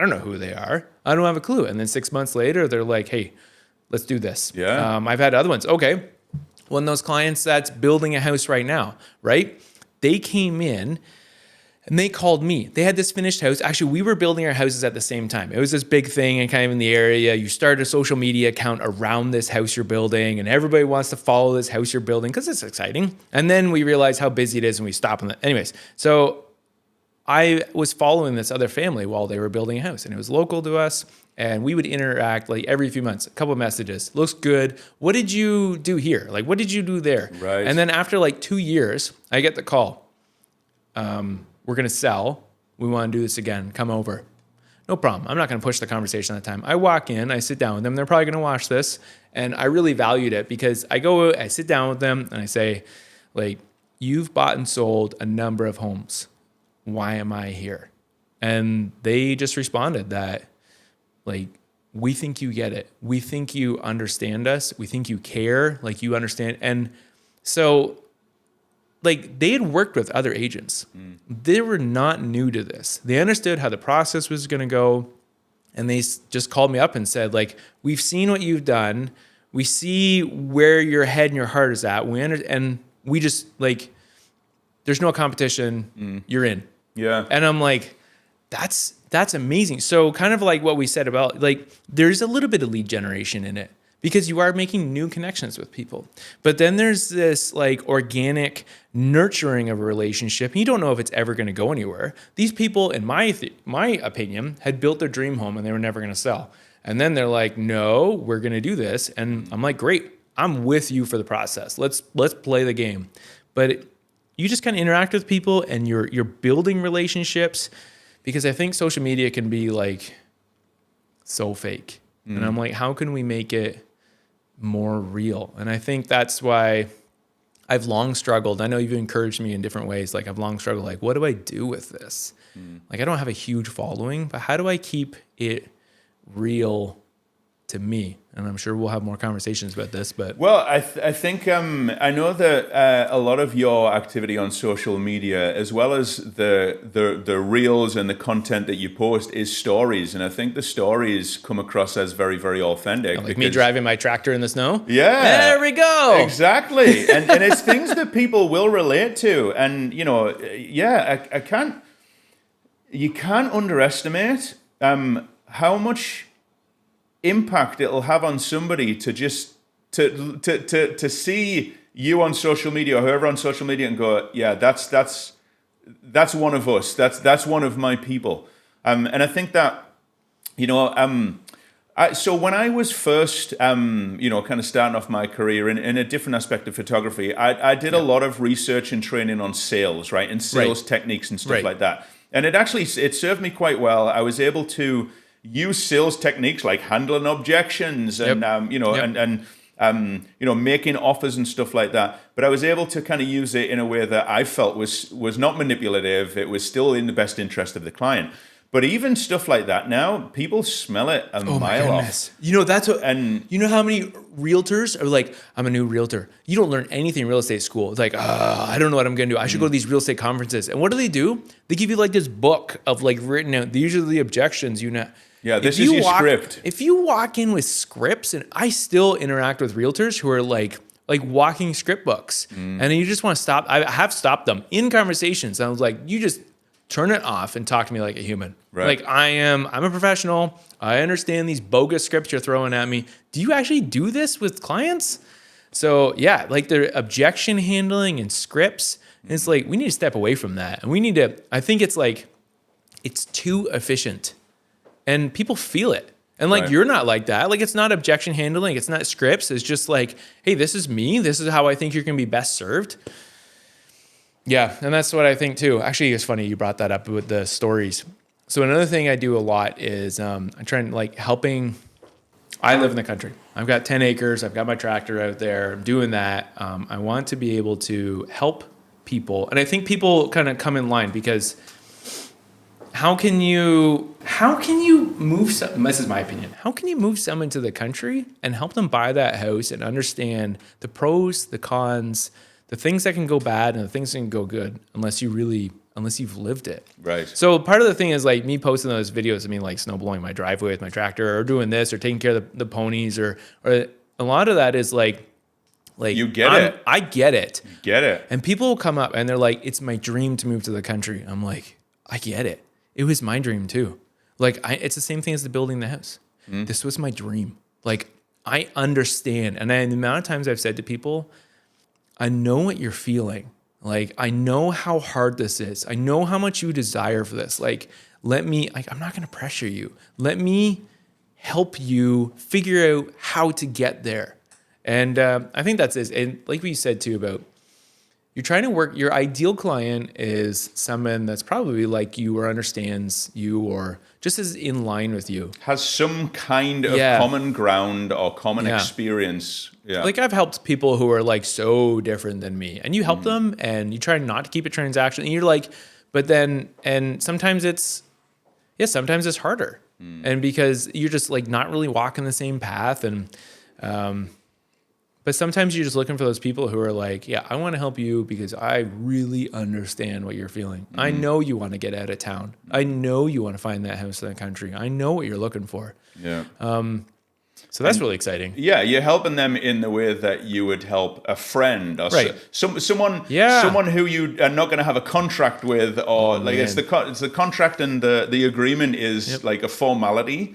don't know who they are. I don't have a clue. And then 6 months later, they're like, hey, let's do this. Yeah. I've had other ones. Okay. One of those clients that's building a house right now, right? They came in and they called me. They had this finished house. Actually, we were building our houses at the same time. It was this big thing and kind of in the area. You start a social media account around this house you're building, and everybody wants to follow this house you're building because it's exciting. And then we realize how busy it is and we stop on that. Anyways, so I was following this other family while they were building a house, and it was local to us. And we would interact like every few months, a couple of messages. Looks good. What did you do here? Like, what did you do there? Right. And then after like 2 years, I get the call. We're going to sell. We want to do this again. Come over. No problem. I'm not going to push the conversation at the time. I walk in, I sit down with them. They're probably going to watch this. And I really valued it because I sit down with them and I say, like, you've bought and sold a number of homes. Why am I here? And they just responded that, like, we think you get it. We think you understand us. We think you care. Like, you understand. And so, like, they had worked with other agents. They were not new to this. They understood how the process was going to go. And they just called me up and said, like, we've seen what you've done. We see where your head and your heart is at. And we just, like, there's no competition. You're in. Yeah. And I'm like, that's amazing. So kind of like what we said about, like, there's a little bit of lead generation in it, because you are making new connections with people. But then there's this like organic nurturing of a relationship. And you don't know if it's ever going to go anywhere. These people, in my opinion, had built their dream home and they were never going to sell. And then they're like, no, we're going to do this. And I'm like, great, I'm with you for the process. Let's play the game. But you just kind of interact with people and you're building relationships, because I think social media can be like so fake. And I'm like, how can we make it more real? And I think that's why I've long struggled. I know you've encouraged me in different ways. Like, I've long struggled, like, what do I do with this? Like, I don't have a huge following, but how do I keep it real to me. And I'm sure we'll have more conversations about this, but Well, I think I know that a lot of your activity on social media, as well as the reels and the content that you post, is stories, and I think the stories come across as very, very authentic. like me driving my tractor in the snow. Yeah, there we go. Exactly, and it's things that people will relate to, and I can't. You can't underestimate how much impact it'll have on somebody to just to see you on social media or whoever on social media and go, yeah, that's one of us. That's one of my people. And I think that so when I was first kind of starting off my career in a different aspect of photography, I did a lot of research and training on sales, right, and sales techniques and stuff like that. And it served me quite well. I was able to use sales techniques like handling objections and making offers and stuff like that. But I was able to kind of use it in a way that I felt was not manipulative. It was still in the best interest of the client. But even stuff like that now, people smell it a mile off. That's what, and you know how many realtors are like, I'm a new realtor. You don't learn anything in real estate school. It's like, I don't know what I'm going to do. I should go to these real estate conferences. And what do? They give you like this book of like written out. These are the objections. Yeah, this is your script. If you walk in with scripts, and I still interact with realtors who are like walking script books, and then you just want to stop. I have stopped them in conversations. I was like, you just turn it off and talk to me like a human. Right. Like I'm a professional. I understand these bogus scripts you're throwing at me. Do you actually do this with clients? So yeah, like the objection handling and scripts, it's like, we need to step away from that. And I think it's like, it's too efficient and people feel it. And like, you're not like that. Like, it's not objection handling. It's not scripts. It's just like, hey, this is me. This is how I think you're going to be best served. Yeah, and that's what I think too. Actually, it's funny you brought that up with the stories. So another thing I do a lot is I'm trying like helping. I live in the country. I've got 10 acres. I've got my tractor out there. I'm doing that. I want to be able to help people. And I think people kind of come in line because how can you move some, this is my opinion. How can you move someone to the country and help them buy that house and understand the pros, the cons, the things that can go bad and the things that can go good unless you've lived it. Right. So part of the thing is like me posting those videos of me like snow blowing my driveway with my tractor or doing this or taking care of the ponies or a lot of that is like you get it. I get it. You get it. And people will come up and they're like, it's my dream to move to the country. I'm like, I get it. It was my dream too. Like it's the same thing as the building the house. This was my dream. Like I understand. And the amount of times I've said to people, I know what you're feeling. Like, I know how hard this is. I know how much you desire for this. Like, I'm not going to pressure you. Let me help you figure out how to get there. And I think that's it. And like we said too about, you're trying to work, your ideal client is someone that's probably like you or understands you or just is in line with you. Has some kind of common ground or common experience. Yeah. Like I've helped people who are like so different than me and you help them and you try not to keep it transactional and you're like, but then, and sometimes it's harder. And because you're just like not really walking the same path and, but sometimes you're just looking for those people who are like, yeah, I want to help you because I really understand what you're feeling. I know you want to get out of town. I know you want to find that house in the country. I know what you're looking for. Yeah. So that's really exciting. Yeah, you're helping them in the way that you would help a friend or someone who you are not going to have a contract with, or it's the contract and the agreement is like a formality,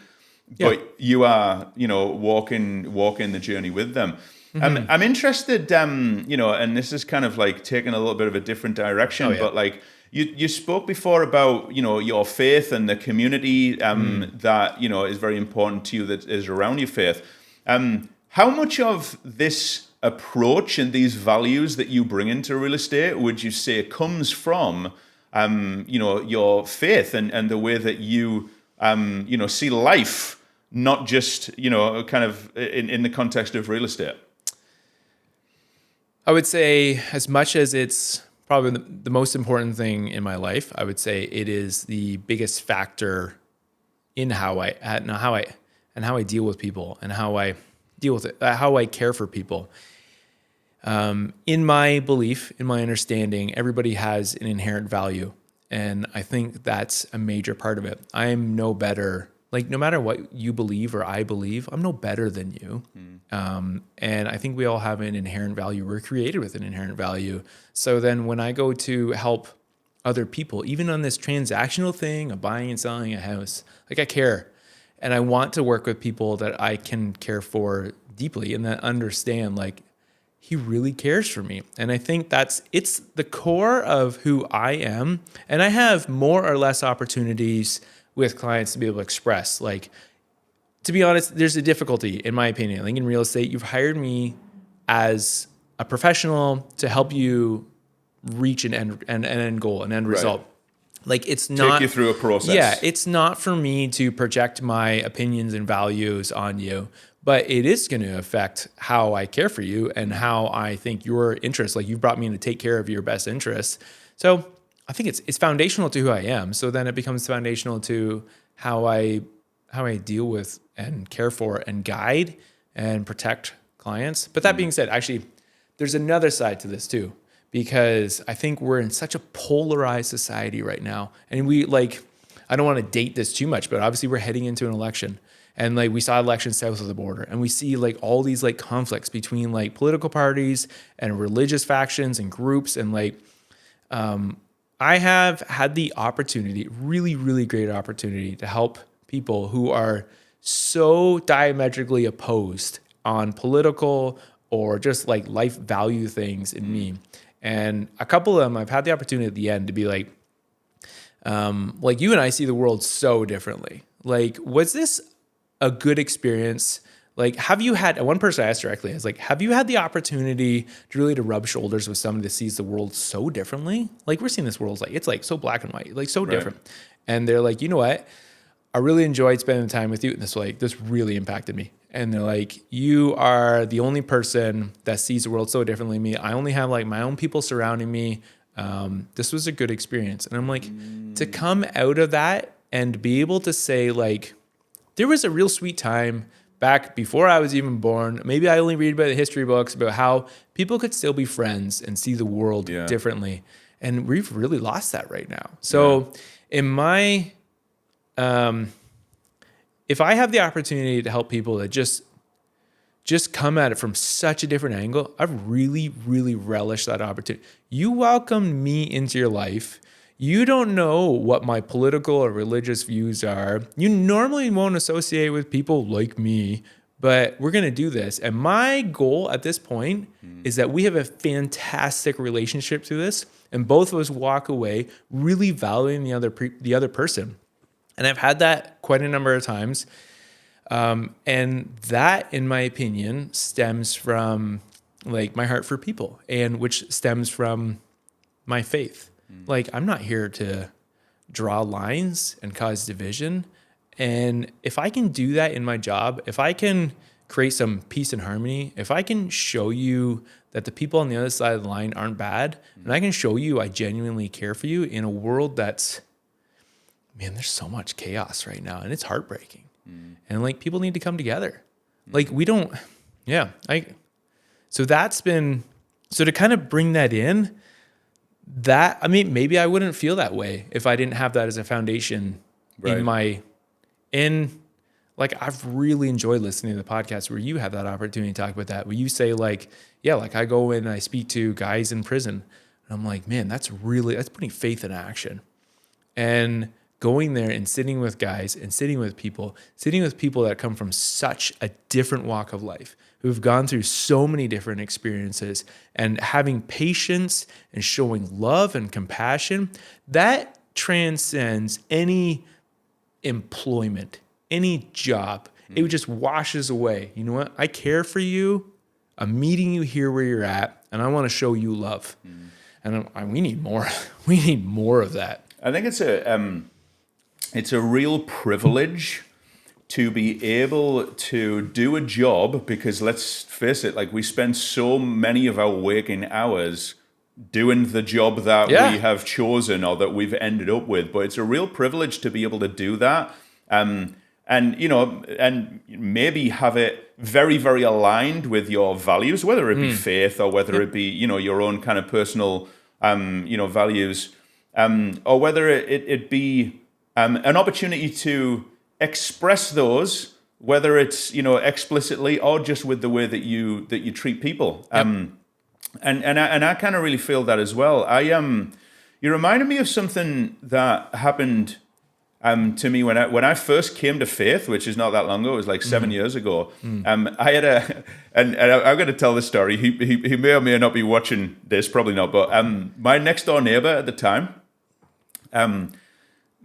but you are walking the journey with them. I'm interested, and this is kind of like taking a little bit of a different direction, but like you spoke before about, your faith and the community that, is very important to you that is around your faith. How much of this approach and these values that you bring into real estate would you say comes from, your faith and the way that you, see life, not just, kind of in the context of real estate? I would say as much as it's probably the most important thing in my life, I would say it is the biggest factor in how I and how I deal with people and how I deal with it, how I care for people. In my belief, in my understanding, everybody has an inherent value. And I think that's a major part of it. I'm no better, like no matter what you believe or I believe, I'm no better than you. And I think we all have an inherent value. We're created with an inherent value. So then when I go to help other people, even on this transactional thing of buying and selling a house, like I care. And I want to work with people that I can care for deeply and that understand like, he really cares for me. And I think it's the core of who I am. And I have more or less opportunities with clients to be able to express. Like, to be honest, there's a difficulty, in my opinion. Like in real estate, you've hired me as a professional to help you reach an end goal, an end result. Like it's not take you through a process. Yeah, it's not for me to project my opinions and values on you, but it is going to affect how I care for you and how I think your interests. Like you've brought me in to take care of your best interests. So I think it's foundational to who I am. So then it becomes foundational to how I deal with and care for and guide and protect clients. But that being said, actually, there's another side to this too, because I think we're in such a polarized society right now. And I don't want to date this too much, but obviously we're heading into an election. And like we saw elections south of the border, and we see like all these like conflicts between like political parties and religious factions and groups. And like I have had the opportunity, really, really great opportunity to help people who are so diametrically opposed on political or just like life value things in me. And a couple of them, I've had the opportunity at the end to be like you and I see the world so differently. Like, was this a good experience? Like, have you had, one person I asked directly is like, have you had the opportunity to rub shoulders with somebody that sees the world so differently? Like we're seeing this world, it's like so black and white, like so different. And they're like, you know what? I really enjoyed spending time with you. And this really impacted me. And they're like, you are the only person that sees the world so differently than me. I only have like my own people surrounding me. This was a good experience. And I'm like, to come out of that and be able to say like, there was a real sweet time back before I was even born. Maybe I only read about the history books about how people could still be friends and see the world differently. And we've really lost that right now. So in my, if I have the opportunity to help people that just come at it from such a different angle, I've really, really relished that opportunity. You welcomed me into your life. You don't know what my political or religious views are. You normally won't associate with people like me, but we're going to do this. And my goal at this point is that we have a fantastic relationship to this, and both of us walk away really valuing the other person. And I've had that quite a number of times. And that, in my opinion, stems from like my heart for people, and which stems from my faith. Like, I'm not here to draw lines and cause division. And if I can do that in my job, if I can create some peace and harmony, if I can show you that the people on the other side of the line aren't bad, and I can show you I genuinely care for you in a world that's, man, there's so much chaos right now, and it's heartbreaking. And like, people need to come together. Like we don't, so that's been, so to kind of bring that in, maybe I wouldn't feel that way if I didn't have that as a foundation like I've really enjoyed listening to the podcast where you have that opportunity to talk about that, where you say like, like I go in and I speak to guys in prison, and I'm like, man, that's putting faith in action. And going there and sitting with guys and sitting with people that come from such a different walk of life, who've gone through so many different experiences, and having patience and showing love and compassion, that transcends any employment, any job. It just washes away. You know what? I care for you. I'm meeting you here where you're at, and I want to show you love. And we need more. We need more of that. I think it's a real privilege to be able to do a job, because let's face it, like we spend so many of our waking hours doing the job that we have chosen or that we've ended up with. But it's a real privilege to be able to do that. And and and maybe have it very, very aligned with your values, whether it be faith or whether it be your own kind of personal values, or whether it be an opportunity to express those, whether it's explicitly or just with the way that you treat people. And I kind of really feel that as well. You reminded me of something that happened to me when I first came to faith, which is not that long ago. It was like 7 years ago. I had and I'm going to tell this story. He may or may not be watching this, probably not. But my next door neighbor at the time,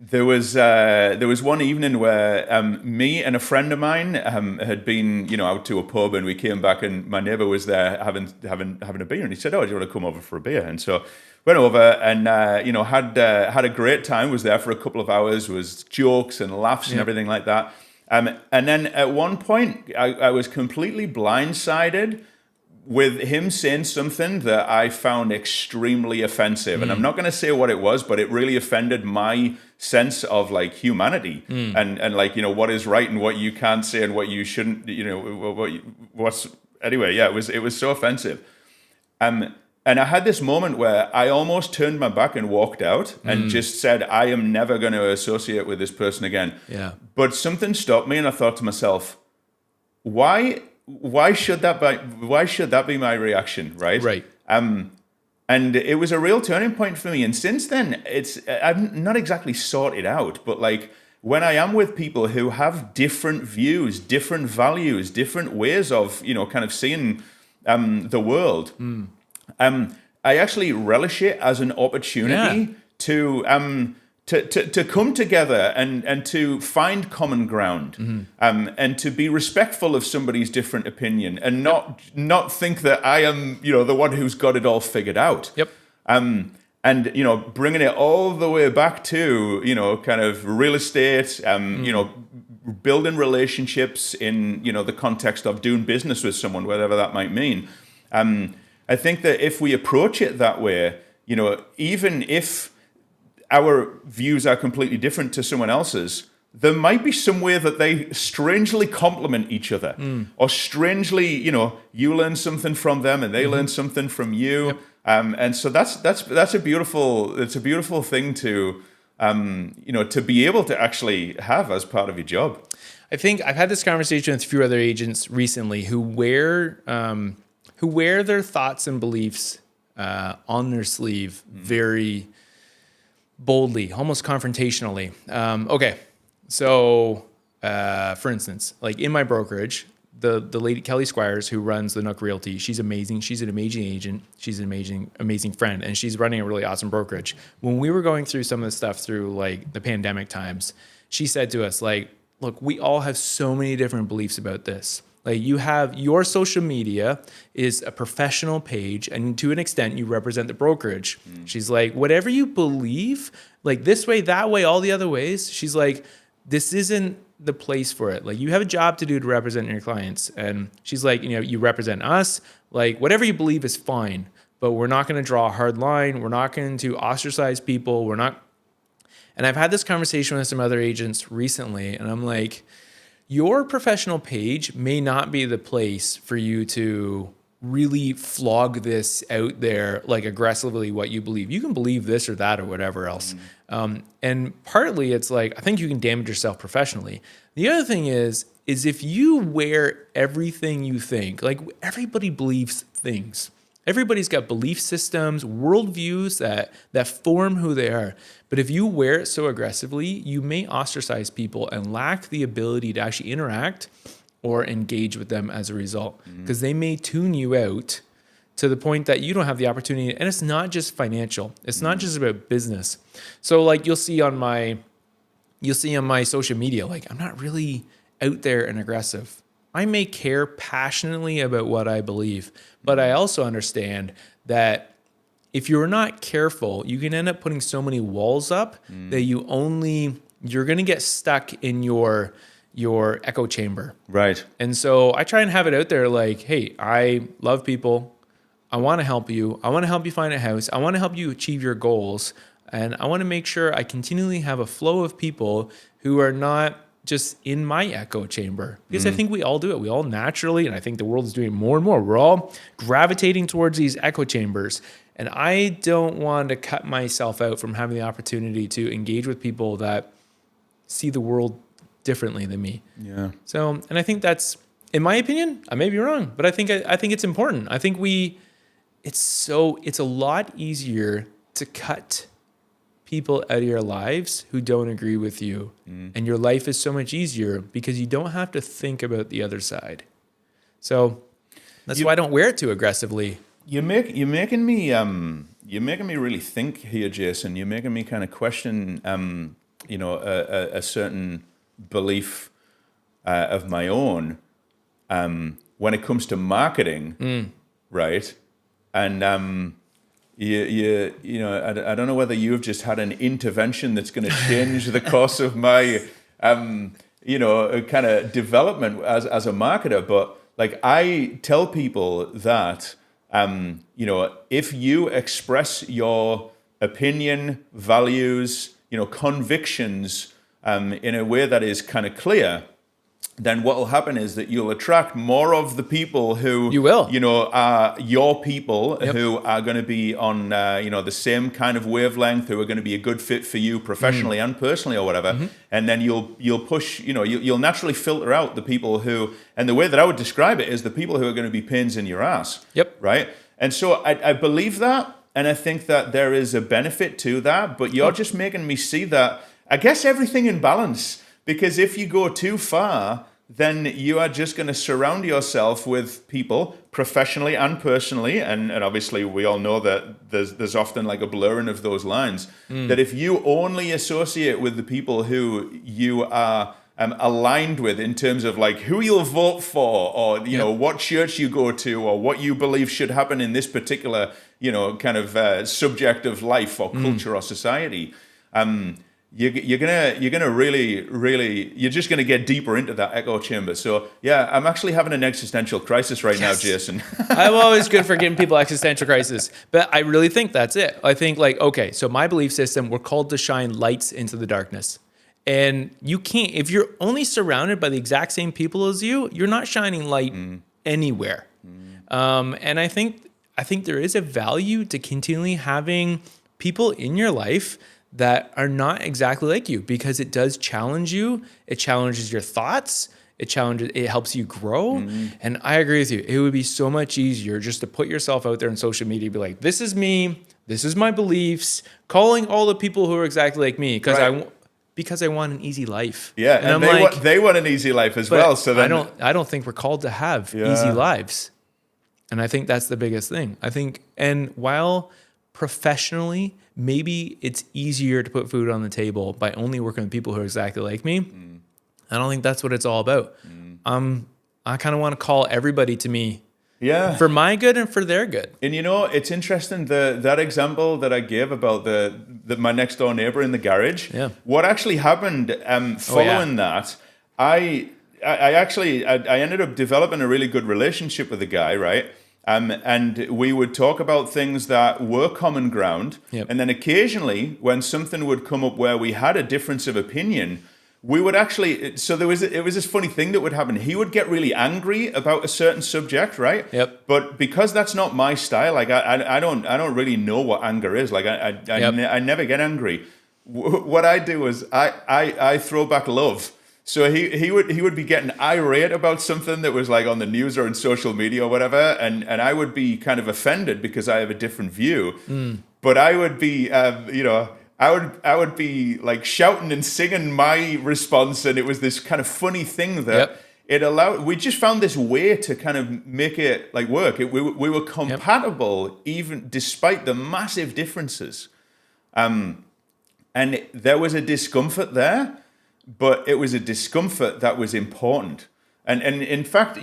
there was one evening where me and a friend of mine had been out to a pub, and we came back, and my neighbor was there having a beer, and he said, "Oh, do you want to come over for a beer?" And so went over and had a great time. Was there for a couple of hours. Was jokes and laughs and everything like that. And then at one point, I was completely blindsided with him saying something that I found extremely offensive. And I'm not going to say what it was, but it really offended my sense of like humanity and like, what is right and what you can't say and what you shouldn't, anyway, yeah, it was so offensive. And I had this moment where I almost turned my back and walked out and just said, I am never going to associate with this person again. Yeah. But something stopped me, and I thought to myself, why should that be my reaction, right? Right. And it was a real turning point for me. And since then, I've not exactly sought it out, but like when I am with people who have different views, different values, different ways of kind of seeing the world, I actually relish it as an opportunity to come together and to find common ground, and to be respectful of somebody's different opinion, and not think that I am the one who's got it all figured out. Yep. And bringing it all the way back to kind of real estate, building relationships in the context of doing business with someone, whatever that might mean. I think that if we approach it that way, even if our views are completely different to someone else's, there might be some way that they strangely complement each other, or strangely, you learn something from them and they learn something from you. Yep. And so that's a beautiful thing to, to be able to actually have as part of your job. I think I've had this conversation with a few other agents recently who wear their thoughts and beliefs on their sleeve very boldly, almost confrontationally. Okay, so for instance, like in my brokerage, the lady Kelly Squires, who runs the Nook Realty, she's amazing. She's an amazing agent. She's an amazing friend, and she's running a really awesome brokerage. When we were going through some of the stuff through like the pandemic times, she said to us, like, look, we all have so many different beliefs about this. Like you have your social media is a professional page, and to an extent you represent the brokerage. She's like, whatever you believe, like this way, that way, all the other ways, she's like, this isn't the place for it. Like you have a job to do to represent your clients. And she's like, you represent us, like whatever you believe is fine, but we're not going to draw a hard line. We're not going to ostracize people. And I've had this conversation with some other agents recently, and I'm like, your professional page may not be the place for you to really flog this out there, like aggressively what you believe. You can believe this or that or whatever else. And partly it's like, I think you can damage yourself professionally. The other thing is if you wear everything you think, like everybody believes things. Everybody's got belief systems, worldviews that form who they are. But if you wear it so aggressively, you may ostracize people and lack the ability to actually interact or engage with them as a result, because they may tune you out to the point that you don't have the opportunity. And it's not just financial. It's not just about business. So like you'll see on my social media, like I'm not really out there and aggressive. I may care passionately about what I believe, but I also understand that if you're not careful, you can end up putting so many walls up that you're going to get stuck in your echo chamber. Right. And so I try and have it out there like, hey, I love people. I want to help you. I want to help you find a house. I want to help you achieve your goals. And I want to make sure I continually have a flow of people who are not just in my echo chamber, because I think we all do it. We all naturally, and I think the world is doing it more and more. We're all gravitating towards these echo chambers. And I don't want to cut myself out from having the opportunity to engage with people that see the world differently than me. Yeah. So, and I think that's, in my opinion, I may be wrong, but I think it's important. I think it's a lot easier to cut people out of your lives who don't agree with you. And your life is so much easier because you don't have to think about the other side. So that's why I don't wear it too aggressively. You're making me really think here, Jason. You're making me kind of question, a certain belief of my own when it comes to marketing, right? And I don't know whether you've just had an intervention that's going to change the course of my kind of development as a marketer. But like, I tell people that if you express your opinion, values, convictions in a way that is kind of clear, then what will happen is that you'll attract more of the people who are your people, who are going to be on the same kind of wavelength, who are going to be a good fit for you professionally and personally or whatever. And then you'll push, you'll naturally filter out the people who, and the way that I would describe it is the people who are going to be pains in your ass. Right. And so I believe that, and I think that there is a benefit to that, but you're just making me see that, I guess, everything in balance. Because if you go too far, then you are just going to surround yourself with people professionally and personally. And obviously, we all know that there's often like a blurring of those lines. That if you only associate with the people who you are aligned with in terms of like who you'll vote for, or what church you go to, or what you believe should happen in this particular kind of subject of life or culture or society, you're gonna really you're just gonna get deeper into that echo chamber. So yeah, I'm actually having an existential crisis right now, Jason. I'm always good for giving people existential crisis, but I really think that's it. I think so my belief system, we're called to shine lights into the darkness. And you can't, if you're only surrounded by the exact same people as you, you're not shining light anywhere. And I think there is a value to continually having people in your life that are not exactly like you, because it does challenge you. It challenges your thoughts. It helps you grow. And I agree with you. It would be so much easier just to put yourself out there on social media, be like, this is me, this is my beliefs, calling all the people who are exactly like me, because I want an easy life. Yeah, and they want an easy life as well. So then I don't think we're called to have easy lives. And I think that's the biggest thing. And while professionally, maybe it's easier to put food on the table by only working with people who are exactly like me. I don't think that's what it's all about. I kind of want to call everybody to me. Yeah. For my good and for their good. And it's interesting, that example that I gave about my next door neighbor in the garage. Yeah. What actually happened following that, I ended up developing a really good relationship with the guy, right? And we would talk about things that were common ground. And then occasionally, when something would come up where we had a difference of opinion, we would actually, it was this funny thing that would happen. He would get really angry about a certain subject, right? But because that's not my style, like I don't really know what anger is. Like I never get angry. What I do is I throw back love. So he would be getting irate about something that was like on the news or in social media or whatever, and I would be kind of offended because I have a different view. But I would be, I would be like shouting and singing my response, and it was this kind of funny thing that it allowed. We just found this way to kind of make it like work. We were compatible even despite the massive differences, and there was a discomfort there. But it was a discomfort that was important. And in fact,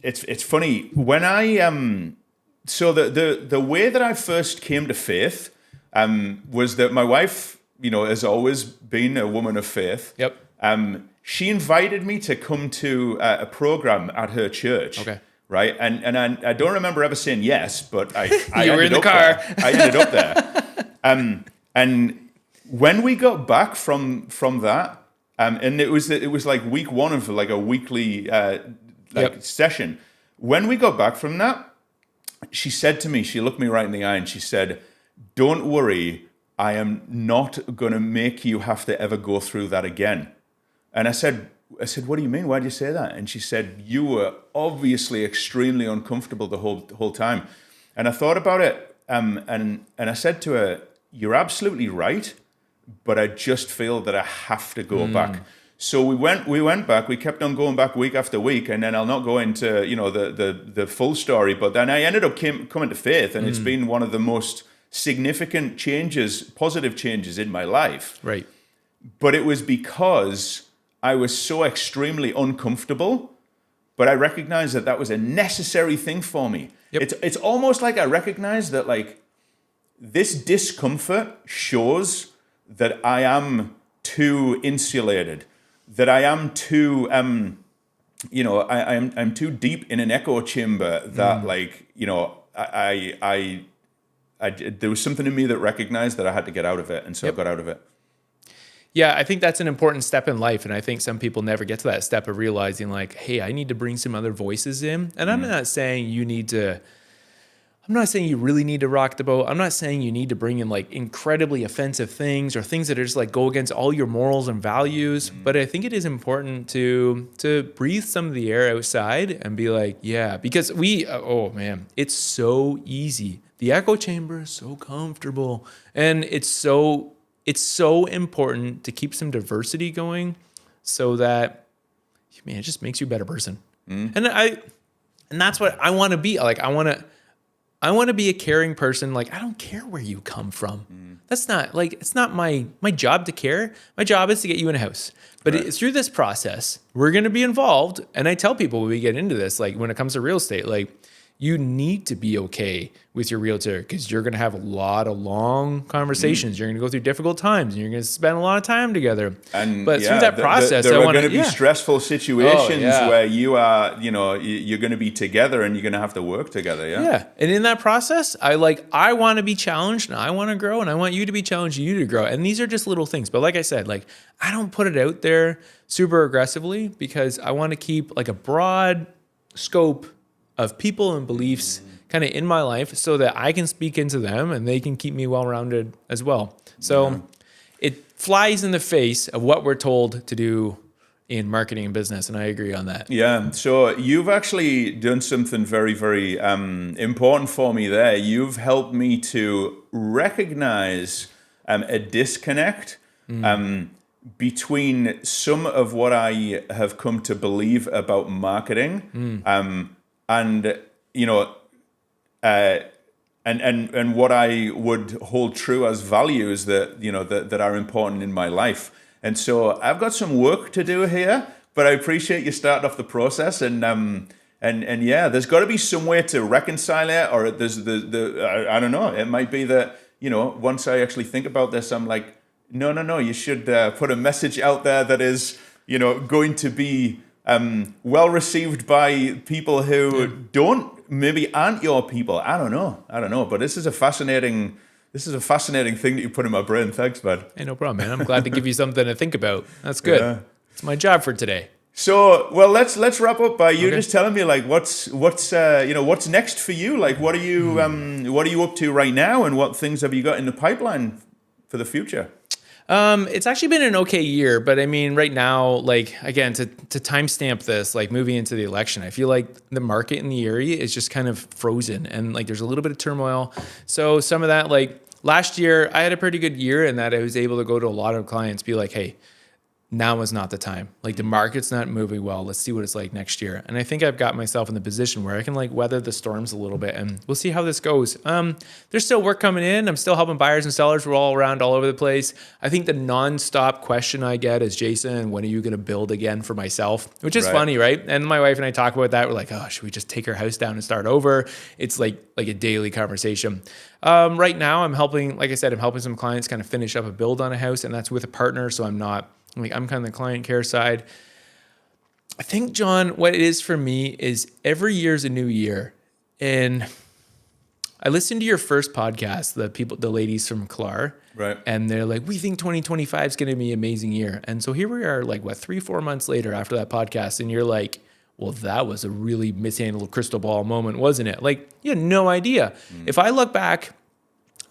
it's funny. When I so the way that I first came to faith was that my wife, has always been a woman of faith. She invited me to come to a program at her church. Okay. Right. And I don't remember ever saying yes, but I you were in the car. I ended up there. And when we got back from that, And it was like week one of like a weekly session. When we got back from that, she said to me, she looked me right in the eye and she said, "Don't worry, I am not going to make you have to ever go through that again." And I said, "What do you mean? Why did you say that?" And she said, "You were obviously extremely uncomfortable the whole time." And I thought about it, and I said to her, "You're absolutely right, but I just feel that I have to go back." So we went back. We kept on going back week after week, and then I'll not go into the full story, but then I ended up coming to faith, and it's been one of the most significant changes, positive changes in my life. Right. But it was because I was so extremely uncomfortable, but I recognized that was a necessary thing for me. Yep. It's almost like I recognized that like this discomfort shows that I am too insulated, that I am too I'm too deep in an echo chamber that I there was something in me that recognized that I had to get out of it, and so I got out of it. Yeah, I think that's an important step in life. And I think some people never get to that step of realizing like, hey, I need to bring some other voices in. And I'm not saying you really need to rock the boat. I'm not saying you need to bring in like incredibly offensive things or things that are just like go against all your morals and values. But I think it is important to breathe some of the air outside and be like, yeah, because it's so easy. The echo chamber is so comfortable, and it's so important to keep some diversity going so that, man, it just makes you a better person. And that's what I want to be. Like, I want to be a caring person. Like, I don't care where you come from. That's not like, it's not my job to care. My job is to get you in a house. But through this process, we're going to be involved. And I tell people when we get into this, like when it comes to real estate, like, you need to be okay with your realtor because you're going to have a lot of long conversations. You're going to go through difficult times and you're going to spend a lot of time together. But through that process, there are going to be stressful situations where you are, you're going to be together and you're going to have to work together. Yeah. Yeah. And in that process, I want to be challenged and I want to grow and I want you to be challenged and you to grow. And these are just little things. But like I said, like I don't put it out there super aggressively because I want to keep like a broad scope of people and beliefs kind of in my life so that I can speak into them and they can keep me well-rounded as well. So it flies in the face of what we're told to do in marketing and business. And I agree on that. Yeah. So you've actually done something very, very important for me there. You've helped me to recognize a disconnect between some of what I have come to believe about marketing and and what I would hold true as values that that are important in my life. And so I've got some work to do here, but I appreciate you starting off the process. And yeah, there's got to be some way to reconcile it, or there's I don't know. It might be that once I actually think about this, I'm like, no, you should put a message out there that is going to be well received by people who maybe aren't your people. I don't know. But this is a fascinating thing that you put in my brain. Thanks, bud. Hey, no problem, man. I'm glad to give you something to think about. That's good. Yeah. It's my job for today. So, well, let's wrap up by you just telling me like what's next for you. Like, what are you up to right now, and what things have you got in the pipeline for the future? It's actually been an okay year, but I mean, right now, like, again, to timestamp this, like moving into the election, I feel like the market in the area is just kind of frozen and like there's a little bit of turmoil. So some of that, like last year, I had a pretty good year in that I was able to go to a lot of clients, be like, hey, now is not the time. Like the market's not moving well. Let's see what it's like next year. And I think I've got myself in the position where I can like weather the storms a little bit and we'll see how this goes. There's still work coming in. I'm still helping buyers and sellers. We're all around all over the place. I think the nonstop question I get is, Jason, when are you going to build again for myself? Which is funny, right? And my wife and I talk about that. We're like, oh, should we just take our house down and start over? It's like a daily conversation. Right now I'm helping some clients kind of finish up a build on a house, and that's with a partner. So I'm kind of the client care side. I think, John, what it is for me is every year is a new year. And I listened to your first podcast, the ladies from Clar, Right. and they're like, we think 2025 is going to be an amazing year. And so here we are, like 3-4 months later after that podcast, and you're like, well, that was a really mishandled crystal ball moment, wasn't it? Like, you had no idea. If I look back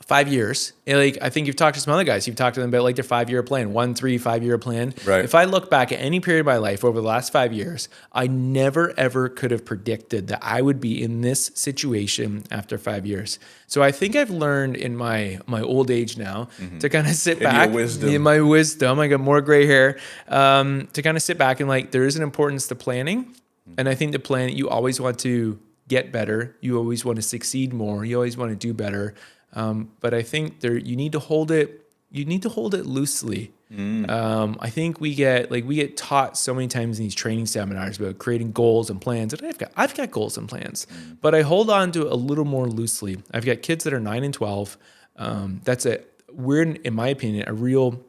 5 years, and like I think you've talked to some other guys, you've talked to them about like their 5-year plan, 1, 3, 5-year plan. Right. If I look back at any period of my life over the last 5 years, I never ever could have predicted that I would be in this situation after 5 years. So I think I've learned in my old age now to kind of sit back. Your wisdom. In my wisdom, I got more gray hair, to kind of sit back and like there is an importance to planning. And I think the plan, you always want to get better. You always want to succeed more. You always want to do better. But I think you need to hold it loosely. I think we get taught so many times in these training seminars about creating goals and plans. And I've got goals and plans, but I hold on to it a little more loosely. I've got kids that are 9 and 12. We're in my opinion, a real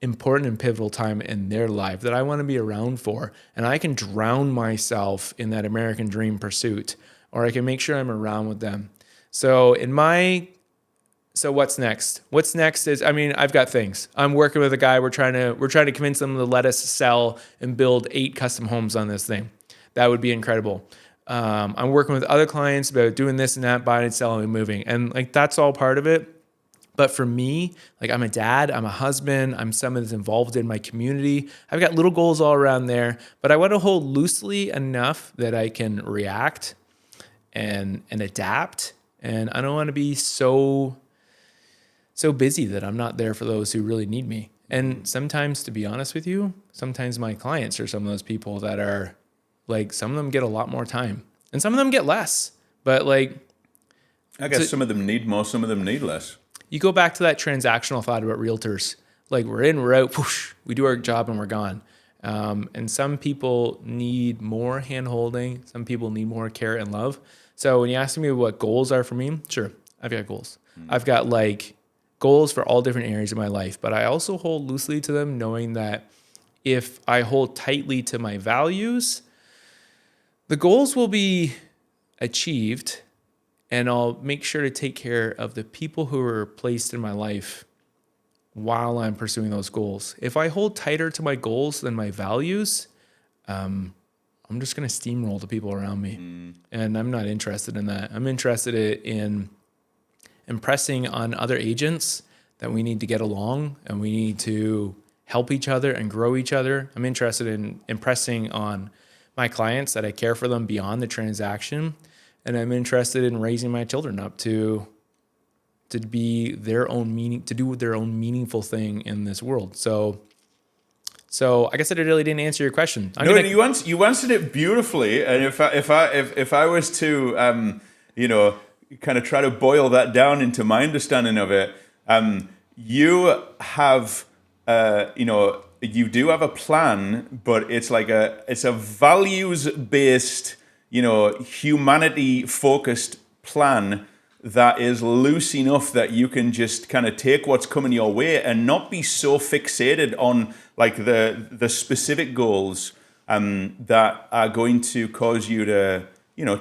important and pivotal time in their life that I want to be around for. And I can drown myself in that American dream pursuit, or I can make sure I'm around with them. So what's next? What's next is, I've got things. I'm working with a guy. We're trying to convince them to let us sell and build 8 custom homes on this thing. That would be incredible. I'm working with other clients about doing this and that, buying and selling and moving. And like, that's all part of it. But for me, like I'm a dad, I'm a husband, I'm someone that's involved in my community. I've got little goals all around there, but I want to hold loosely enough that I can react and adapt. And I don't want to be so busy that I'm not there for those who really need me. And sometimes, to be honest with you, sometimes my clients are some of those people that are like, some of them get a lot more time and some of them get less. But like, I guess some of them need more, some of them need less. You go back to that transactional thought about realtors. Like we're in, we're out, whoosh, we do our job and we're gone. And some people need more hand-holding. Some people need more care and love. So when you ask me what goals are for me, sure, I've got goals. I've got like goals for all different areas of my life, but I also hold loosely to them, knowing that if I hold tightly to my values, the goals will be achieved, and I'll make sure to take care of the people who are placed in my life while I'm pursuing those goals. If I hold tighter to my goals than my values, I'm just going to steamroll the people around me. And I'm not interested in that. I'm interested in impressing on other agents that we need to get along and we need to help each other and grow each other. I'm interested in impressing on my clients that I care for them beyond the transaction. And I'm interested in raising my children up to be their own meaning, to do their own meaningful thing in this world. So I guess I really didn't answer your question. You answered it beautifully. And if I was to, kind of try to boil that down into my understanding of it, you have, you do have a plan, but it's a values-based, humanity-focused plan that is loose enough that you can just kind of take what's coming your way and not be so fixated on like the specific goals that are going to cause you to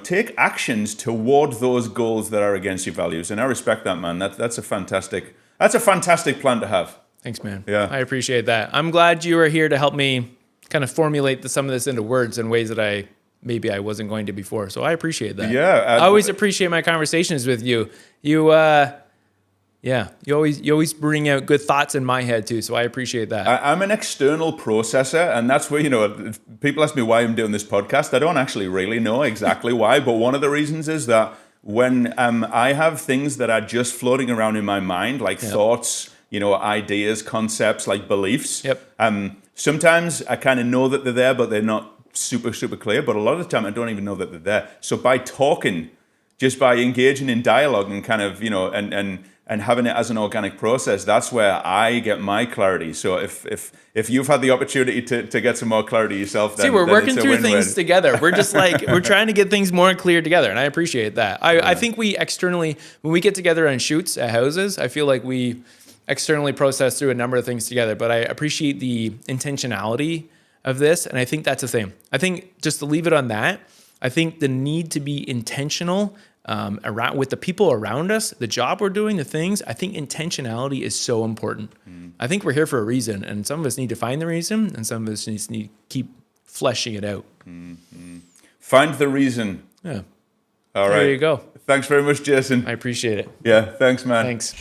take actions toward those goals that are against your values. And I respect that, man. That's a fantastic plan to have. Thanks, man. Yeah, I appreciate that. I'm glad you were here to help me kind of formulate some of this into words in ways that maybe I wasn't going to before. So I appreciate that. Yeah. I always appreciate my conversations with you. You always bring out good thoughts in my head too. So I appreciate that. I'm an external processor, and that's where, people ask me why I'm doing this podcast. I don't actually really know exactly why, but one of the reasons is that when I have things that are just floating around in my mind, like thoughts, ideas, concepts, like beliefs. Sometimes I kind of know that they're there, but they're not super, super clear. But a lot of the time I don't even know that they're there. So by talking, just by engaging in dialogue and kind of, and having it as an organic process, that's where I get my clarity. So if you've had the opportunity to get some more clarity yourself, then we're then working it's a through win-win. things together. We're just like, we're trying to get things more clear together. And I appreciate that. I think we externally, when we get together on shoots at houses, I feel like we externally process through a number of things together, but I appreciate the intentionality of this. And I think that's a thing. I think just to leave it on that, I think the need to be intentional around with the people around us, the job we're doing, the things. I think intentionality is so important. I think we're here for a reason, and some of us need to find the reason, and some of us need to keep fleshing it out. Find the reason. Yeah. All right. There you go. Thanks very much, Jason. I appreciate it. Yeah, thanks, man. Thanks.